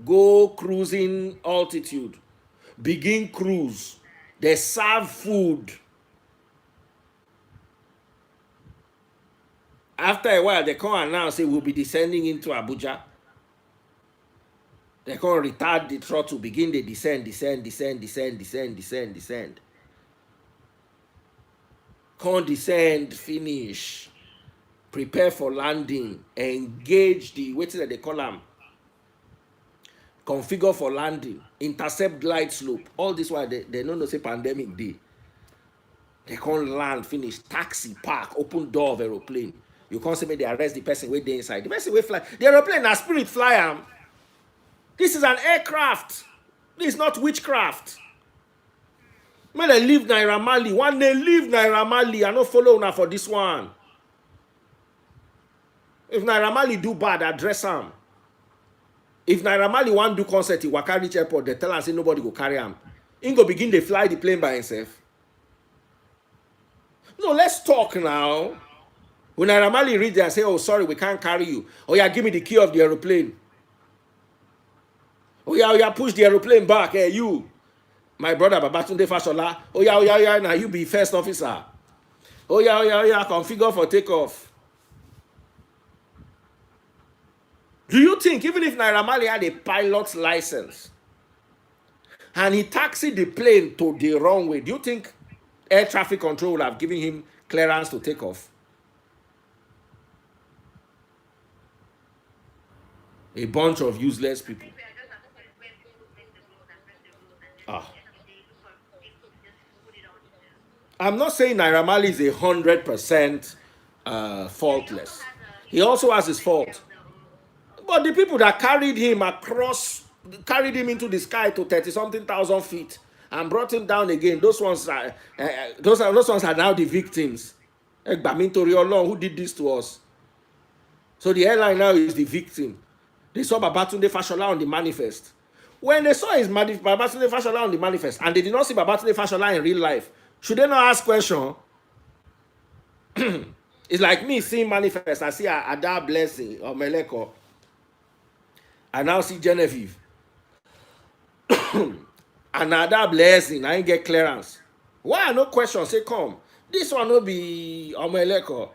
go cruising altitude, begin cruise. They serve food. After a while, they come announce say we'll be descending into Abuja. They come retard the throttle, begin the descend. Come descend, finish. Prepare for landing. Engage the, what is it they call them? Configure for landing. Intercept glide slope. All this while they don't know say pandemic day. They can't land, finish, taxi, park, open door of aeroplane. You can't say me they arrest the person wait there inside. The person will fly. The aeroplane na spirit fly am. This is an aircraft. This is not witchcraft. When they leave Naira Marley, one day leave Naira Marley, I no follow una for this one. If Naira Marley do bad, address am. If Naira Marley want do concert, he waka reach airport, they tell am say nobody go carry am. He go begin to fly the plane by himself. No, let's talk now. When Naira Marley reach there and say, oh, sorry, we can't carry you. Oh, yeah, give me the key of the aeroplane. Oh, yeah, push the aeroplane back. Hey, you, my brother, Babatunde Fashola. Oh, yeah, now you be first officer. Oh, yeah, configure for takeoff. Do you think, even if Naira Marley had a pilot's license and he taxied the plane to the wrong way, do you think air traffic control would have given him clearance to take off? A bunch of useless people. I'm not saying Naira Marley is 100% faultless. He also has his fault. But the people that carried him into the sky to 30-something thousand feet and brought him down again, those ones are now the victims. Who did this to us? So the airline now is the victim. They saw Babatunde Fashola on the manifest. When they saw Babatunde Fashola on the manifest and they did not see Babatunde Fashola in real life, should they not ask question? It's like me seeing manifest. I see Ada Blessing or Meleko. I now see Genevieve. Another blessing. I ain't get clearance. Why no question? Say come. This one will be Omeleko.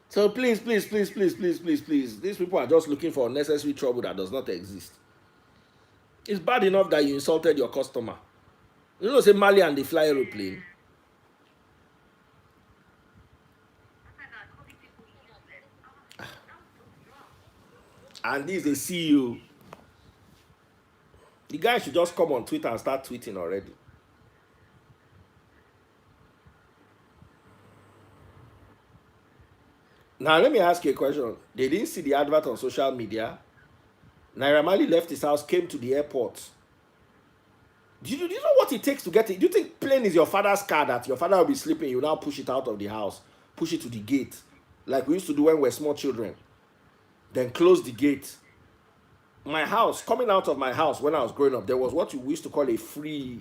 So please. These people are just looking for unnecessary trouble that does not exist. It's bad enough that you insulted your customer. You know, say Marley and they fly aeroplane. And this is a CEO. The guy should just come on Twitter and start tweeting already. Now, let me ask you a question. They didn't see the advert on social media. Naira Marley left his house, came to the airport. Do you know what it takes to get it? Do you think plane is your father's car that your father will be sleeping, you now push it out of the house, push it to the gate, like we used to do when we were small children, then close the gate? My house, coming out of my house when I was growing up, there was what we used to call a free.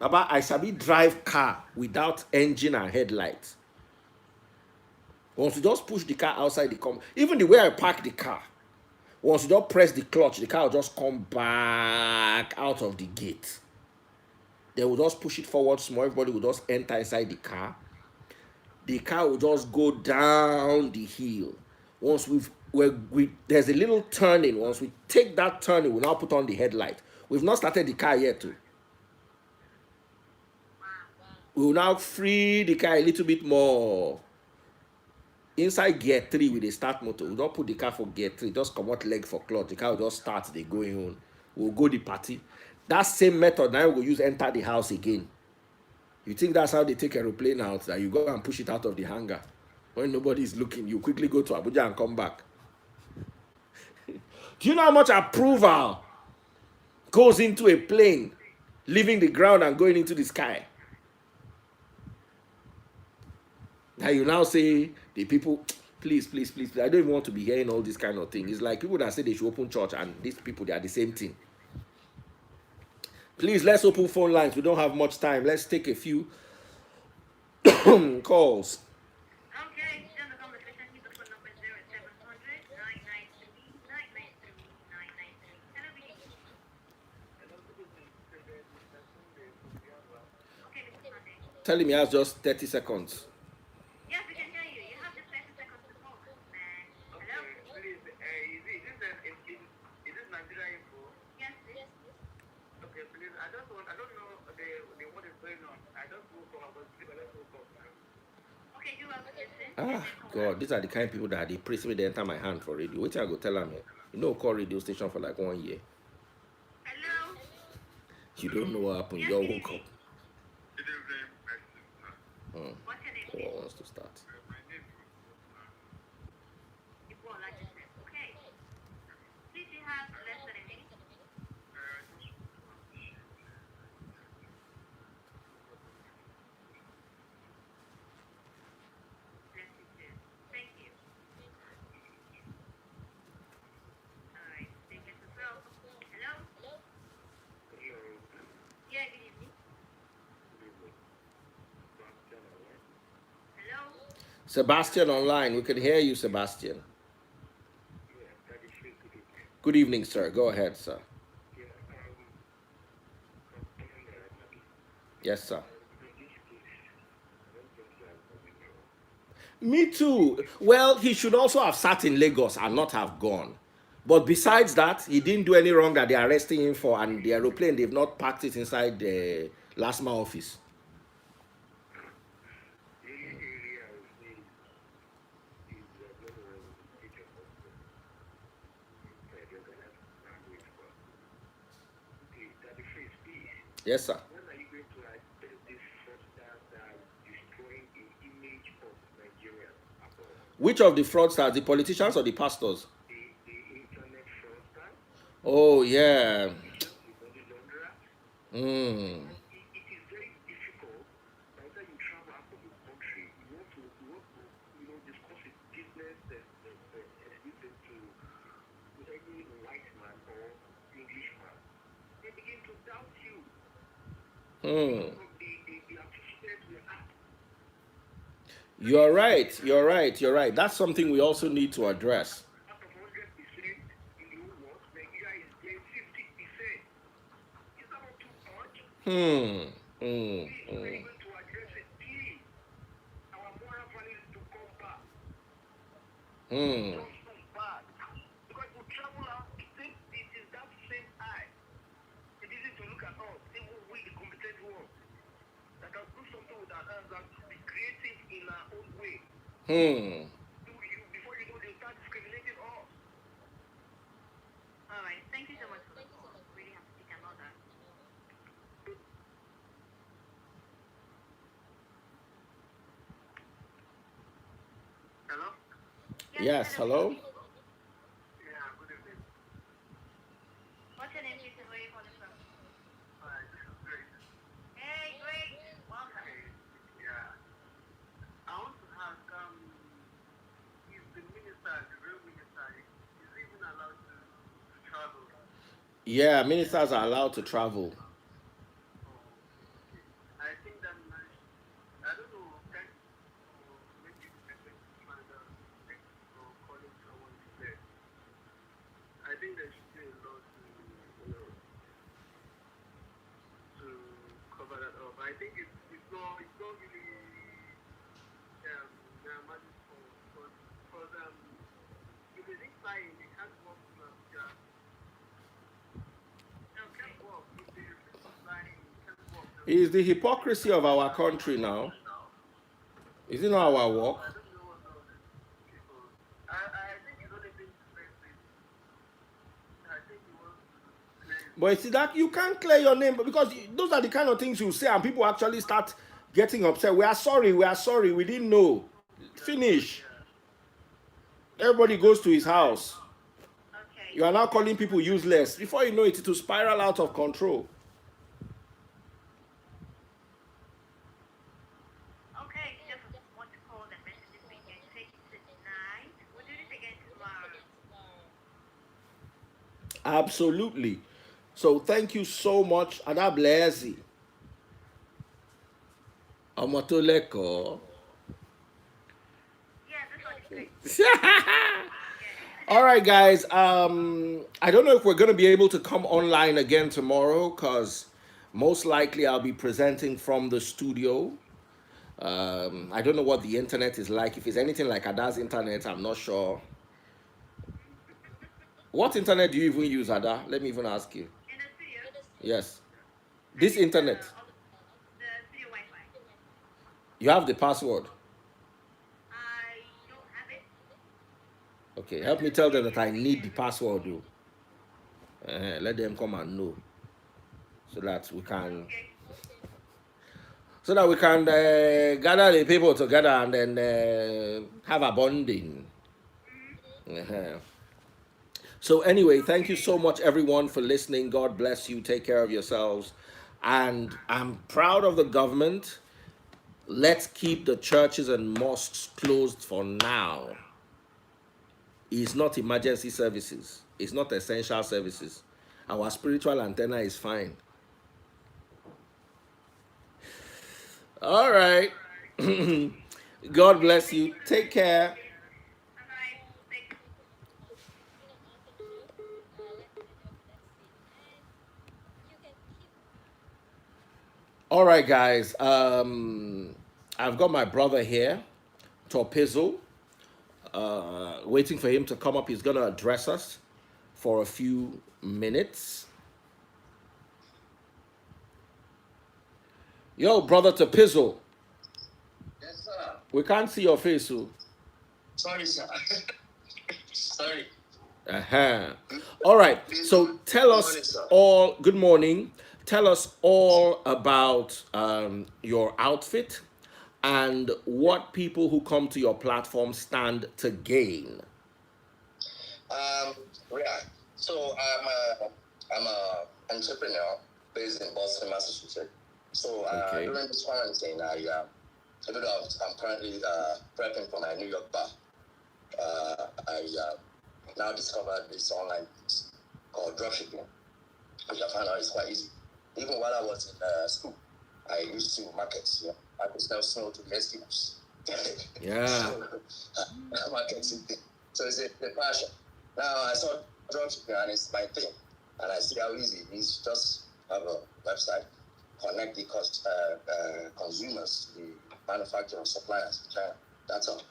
I sabi drive car without engine and headlights. Once you just push the car outside the car, even the way I park the car, once you just press the clutch, the car will just come back out of the gate. They will just push it forward small, everybody will just enter inside the car. The car will just go down the hill. Once there's a little turning. Once we take that turning, we'll now put on the headlight. We've not started the car yet too. We will now free the car a little bit more. Inside gear 3 with a start motor, we don't put the car for gear 3, just come out leg for clutch. The car will just start, they going on. We'll go the party. That same method now we'll use enter the house again. You think that's how they take aeroplane out? That you go and push it out of the hangar. When nobody is looking, you quickly go to Abuja and come back. Do you know how much approval goes into a plane leaving the ground and going into the sky. Now you now say the people, please, please, please, I don't even want to be hearing all this kind of thing. It's like people that say they should open church and these people, they are the same thing. Please, let's open phone lines. We don't have much time. Let's take a few calls. Okay, join the conversation. Hit the phone number 0700 993 993 993. Hello, good evening. Hello, good evening. Okay, Mr. Sunday. Tell him he has just 30 seconds. Yes, we can hear you. You have just 30 seconds to talk, man. Hello? Okay, please, is this Nigeria info? Yes, please. Okay, please, I don't know what is going on. I just woke up, I was sleeping, I just woke up now. Okay, you have to listen. Ah, God, these are the kind of people that they praise me, they enter my hand for radio. Which I go tell them, you know, call radio station for like 1 year. Hello? You don't know what happened. You all woke up. What's your name? Who wants to start? My name is Ibu, like you said. Okay. Please, you have less than a minute. Bless you too. Thank you. All right. Thank you as well. Hello? Yeah, good evening. Hello? Sebastian online. We can hear you, Sebastian. Good evening, sir. Go ahead, sir. Yes, sir. Me too. Well, he should also have sat in Lagos and not have gone. But besides that, he didn't do any wrong that they're arresting him for, and the aeroplane, they've not packed it inside the LASMA office. Yes, sir. When are you going to address this fraudsters that are destroying the image of Nigeria abroad? Which of the fraudsters, the politicians or the pastors? The internet fraudsters, Oh, yeah. the money launderers. Mm. It is very difficult. By the time you travel out of the country, you want to discuss with business listen to any white man or Englishman. They begin to doubt you. Hmm. The associated with act. You're right. You're right. You're right. That's something we also need to address. Out of 100% in the whole world, Nigeria is getting 50%. Is that not too much? Hmm. Please, we're going to address it. Please, our moral values to come back. Hmm. Don't come back. Because we travel out, it is that same eye. It isn't to look at us, even we, the competent ones, that can do something with our hands and be creative in our own way. Before you know, they start discriminating us. All right. Thank you so much for the call. Really have to take another. Hello? Yes. Hello. Yeah, good evening. What's your name, please, and where are you calling from? This is great. Hey, great. Welcome. Okay. Yeah. I want to ask, is the minister, the real minister, is he even allowed to travel? Yeah, ministers are allowed to travel. Oh, okay. I think that I don't know, can maybe I think find out or calling someone today. I think there should be a law to cover that up. I think it's not really managed because if it is flying, they can't walk to Abuja. Can't walk if they flying, can't walk. It's the hypocrisy of our country now. Is it not our work? I don't know what all these people. I think it's only been expensive. I think he wants to play. But you see that you can't clear your name because those are the kind of things you say, and people actually start getting upset. We are sorry. We are sorry. We didn't know. Finish. Everybody goes to his house. Okay. You are now calling people useless. Before you know it, it will spiral out of control. Absolutely. So thank you so much. Adablezi. Omotoleko. Yeah, this one is great. Yeah. All right, guys. I don't know if we're going to be able to come online again tomorrow because most likely I'll be presenting from the studio. I don't know what the internet is like. If it's anything like Ada's internet, I'm not sure. What internet do you even use, Ada? Let me even ask you. In the studio, Yes. I This use internet. the studio Wi-Fi. You have the password. I don't have it. Okay, help me tell them that I need the password, though. Let them come and know so that we can Okay. gather the people together and then have a bonding. Uh-huh. So anyway, thank you Okay. so much everyone for listening. God bless you. Take care of yourselves. And I'm proud of the government. Let's keep the churches and mosques closed for now. It's not emergency services. It's not essential services. Our spiritual antenna is fine. All right. God Okay. bless Thank you you. for Take care. bye bye. Thanks. All right, guys. I've got my brother here, Torpizzle, waiting for him to come up. He's going to address us for a few minutes. Yo, brother Torpizzle, Yes, sir. we can't see your face, so. Sorry, sir. Sorry. Uh-huh. All right. So tell Good us morning, sir. all, good morning. Tell us all about your outfit and what people who come to your platform stand to gain. Yeah. So I'm a entrepreneur based in Boston, Massachusetts. So Okay. during this quarantine, even though I'm currently prepping for my New York bar, I now discovered this online business called dropshipping, which I found out is quite easy. Even while I was in school, I used to market. I could sell snow to the Eskimos. Yeah. So, marketing. So it's a passion. Now I saw dropshipping and it's my thing, and I see how easy it is. Just have a website, connect the consumers to the manufacturers, suppliers in China. That's all.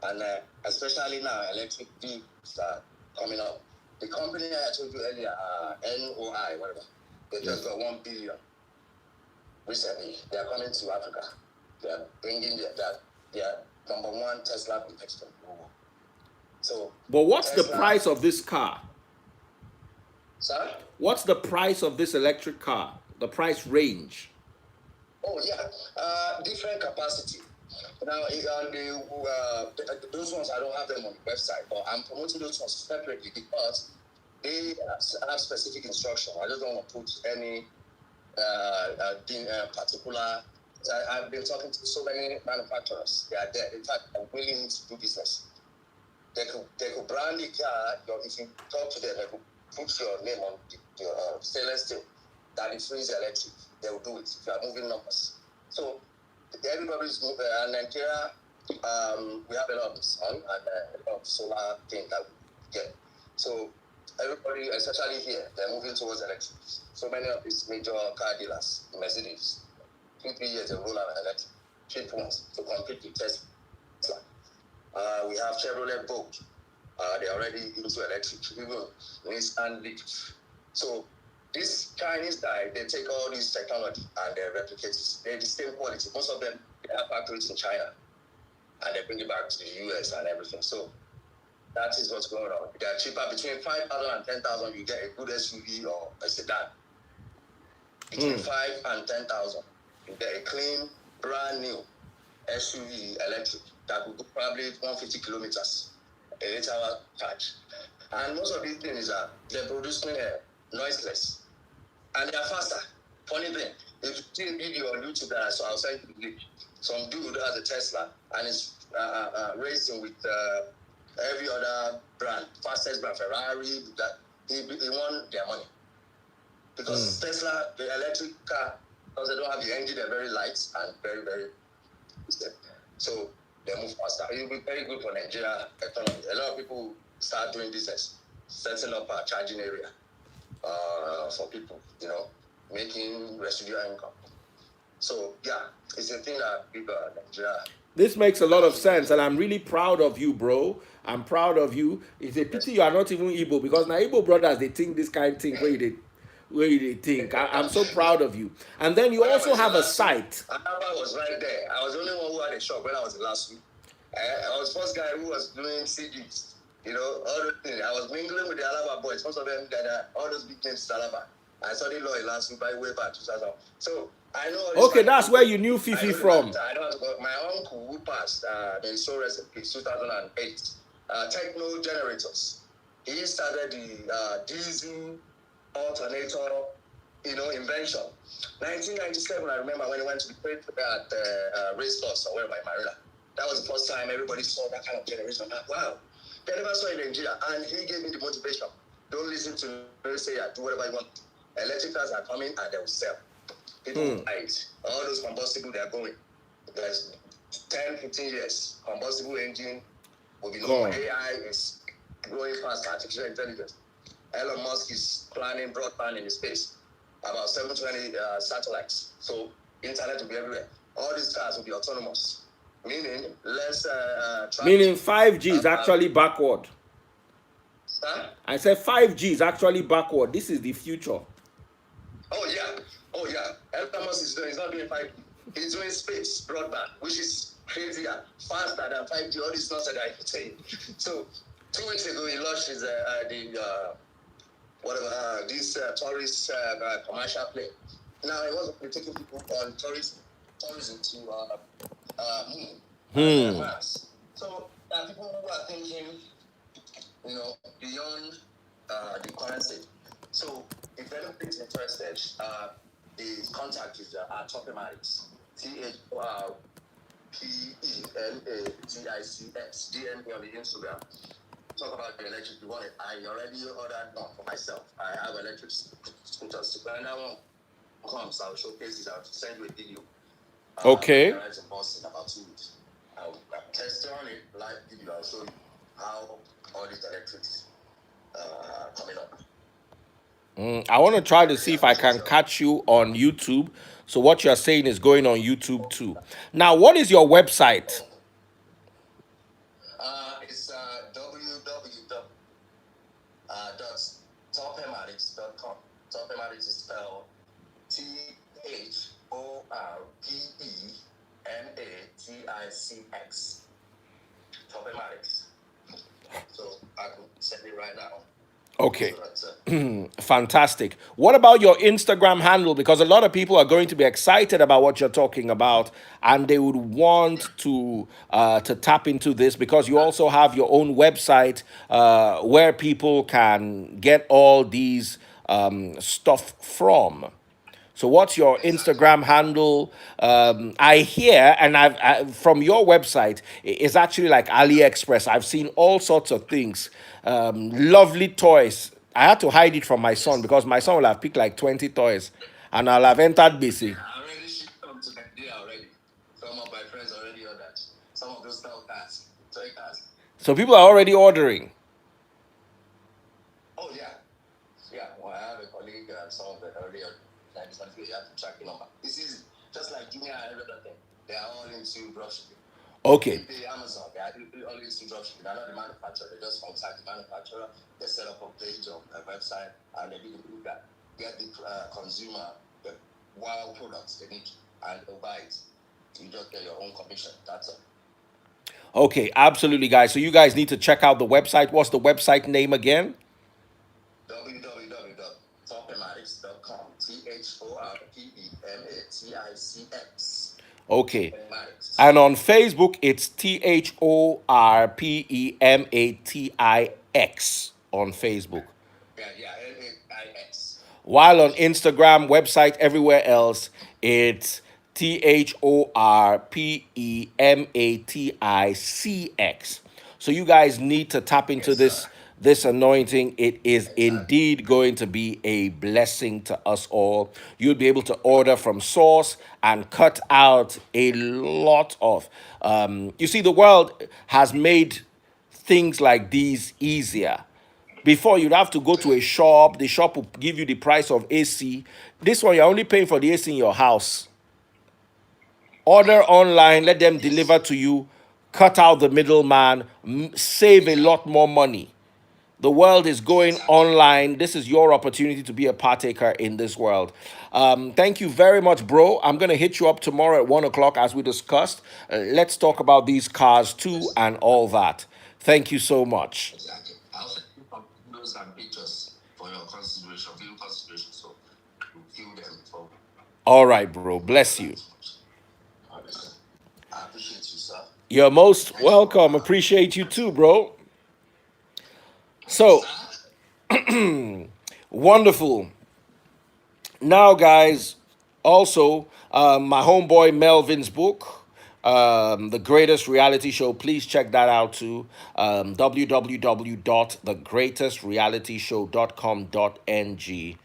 And especially now, electric vehicles are coming up. The company I told you earlier, NOI, whatever, they just got 1 billion recently. They are coming to Africa. They are bringing their number one Tesla competitor. So, But what's the Tesla, price of this car? sir? What's the price of this electric car? The price range? Oh, yeah. Different capacity. Now, those ones, I don't have them on the website, but I'm promoting those ones separately because they have specific instruction. I just don't want to put any particular. I've been talking to so many manufacturers. They are there. In fact, are willing to do business. They could brand the car. If you talk to them, they could put your name on the stainless steel that it frees electric. They will do it if you are moving numbers. So everybody's moving. And Nigeria, we have a lot of sun and a lot of solar things that we get. So everybody, especially here, they're moving towards electric. So many of these major car dealers, Mercedes, 2-3 years they roll out electric, cheap ones to compete with Tesla. We have Chevrolet Bolt. They're already into electric. Even Nissan Leaf. So this Chinese guy, they take all this technology and they replicate it. They're the same quality. Most of them, they have factories in China and they bring it back to the US and everything. So that is what's going on. They're cheaper. Between 5,000 and 10,000, you get a good SUV or a sedan. Between 5 and 10,000, you get a clean, brand new SUV electric that will go probably 150 kilometers, a 8-hour charge. And most of these things they're producing noiseless and they're faster. Funny thing, if you see a video on YouTube that I saw, I'll send you the link. Some dude has a Tesla and is racing with every other brand, fastest brand, Ferrari, he won their money. Because Tesla, the electric car, because they don't have the engine, they're very light and very, very step. So they move faster. It will be very good for Nigeria economy. A lot of people start doing business, setting up a charging area for people, making residual income. So yeah, it's a thing that people Nigeria. This makes a lot of sense, and I'm really proud of you, bro. I'm proud of you. It's a pity you are not even Igbo, because now Igbo brothers, they think this kind of thing where they think. I'm so proud of you. And then you When I also was in have a last week, site. Alaba was right there. I was the only one who had a shop when I was in last week. I was the first guy who was doing CDs. All those things. I was mingling with the Alaba boys. Most of them that all those big names Alaba. I studied law in last week by way back 2000. So I know all this. Okay, that's where you knew I Fifi know from. I know my uncle who passed, in so recipe 2008. Techno generators. He started the diesel alternator, invention. 1997, I remember when he went to the trade at race course or wherever in Marina. That was the first time everybody saw that kind of generation. Wow, they never saw it in Nigeria, and he gave me the motivation. Don't listen to them say, do whatever you want. Electric cars are coming and they will sell. People will buy it. All those combustible, they are going. There's 10, 15 years, combustible engine will be no. AI is growing fast, artificial intelligence. Elon Musk is planning broadband in space, about 720 satellites. So internet will be everywhere. All these cars will be autonomous, meaning less traffic. Meaning 5G is actually backward. Huh? I said 5G is actually backward. This is the future. Oh yeah. Elon Musk is doing. He's not doing 5G. He's doing space broadband, which is crazier, faster than 5G. All this nonsense that I could say. So 2 weeks ago, he launched his this tourist commercial plane. Now he wasn't taking people on tourism to Mars. So there are people who are thinking, beyond the current state. So if anybody's interested, the contact is Topematics, TOPEMATICS, DM on the Instagram. Talk about the electric you want it. I already ordered one for myself. I have electric scooters. When that one comes, I'll showcase it. I'll send you a video. Okay. In Boston about 2 weeks. I'll test on it, live video. I'll show you how all these electrics coming up. I want to try to see if I can catch you on YouTube. So what you're saying is going on YouTube too. Now, what is your website? It's www.topematics.com. Topematics is spelled TOPEMATICS. Topematics. So I could send it right now. Okay. Fantastic. What about your Instagram handle? Because a lot of people are going to be excited about what you're talking about, and they would want to tap into this, because you also have your own website where people can get all these stuff from. So what's your Instagram handle? I hear, and from your website, it's actually like AliExpress. I've seen all sorts of things, lovely toys. I had to hide it from my son, because my son will have picked like 20 toys, and I'll have entered BC. I already shipped them to Nigeria already. Some of my friends already ordered. Some of those toy cars. So people are already ordering. Oh yeah. Well, I have a colleague some of the earlier times you have to track the number. This is just like Junior and everything. They are all into dropshipping. Okay. The Amazon, they are all into dropshipping. They're not the manufacturer. They just contact the manufacturer. They set up a page on their website, and they do that. Get the consumer the wow products they need, and they'll buy it. You just get your own commission. That's it. Okay, absolutely, guys. So you guys need to check out the website. What's the website name again? www.topematics.com. TORPEMATICS. Okay. Topematics. And on Facebook, it's THORPEMATIX on Facebook. Yeah, LAIX. While on Instagram, website, everywhere else, it's THORPEMATICX. So you guys need to tap into this this anointing. It is Exactly. indeed going to be a blessing to us all. You'll be able to order from source and cut out a lot of. You see, the world has made things like these easier. Before you'd have to go to a shop, the shop will give you the price of AC. This one, you're only paying for the AC in your house. Order online, let them deliver Yes. to you, cut out the middleman, save a lot Exactly. more money. The world is going Exactly. online. This is your opportunity to be a partaker in this world. Thank you very much, bro. I'm going to hit you up tomorrow at 1 o'clock as we discussed. Let's talk about these cars too Yes. and all that. Thank you so much. Exactly. I'll send you some videos and pictures for your consideration, viewing consideration. So you view them for All right, bro. you won't Bless like you. too much. All right, sir. I appreciate you, sir. You're most Thanks for welcome. Appreciate you too, bro. okay, So, sir. wonderful. Now, guys, also, my homeboy Melvin's book, The Greatest Reality Show, please check that out too. www.thegreatestrealityshow.com.ng.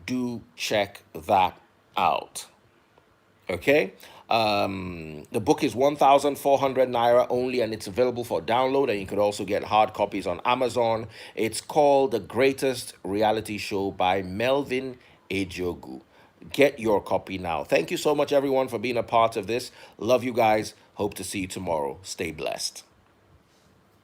Do check that out. Okay. The book is 1,400 naira only, and it's available for download. And you could also get hard copies on Amazon. It's called The Greatest Reality Show by Melvin Ejogu. Get your copy now. Thank you so much, everyone, for being a part of this. Love you guys. Hope to see you tomorrow. Stay blessed.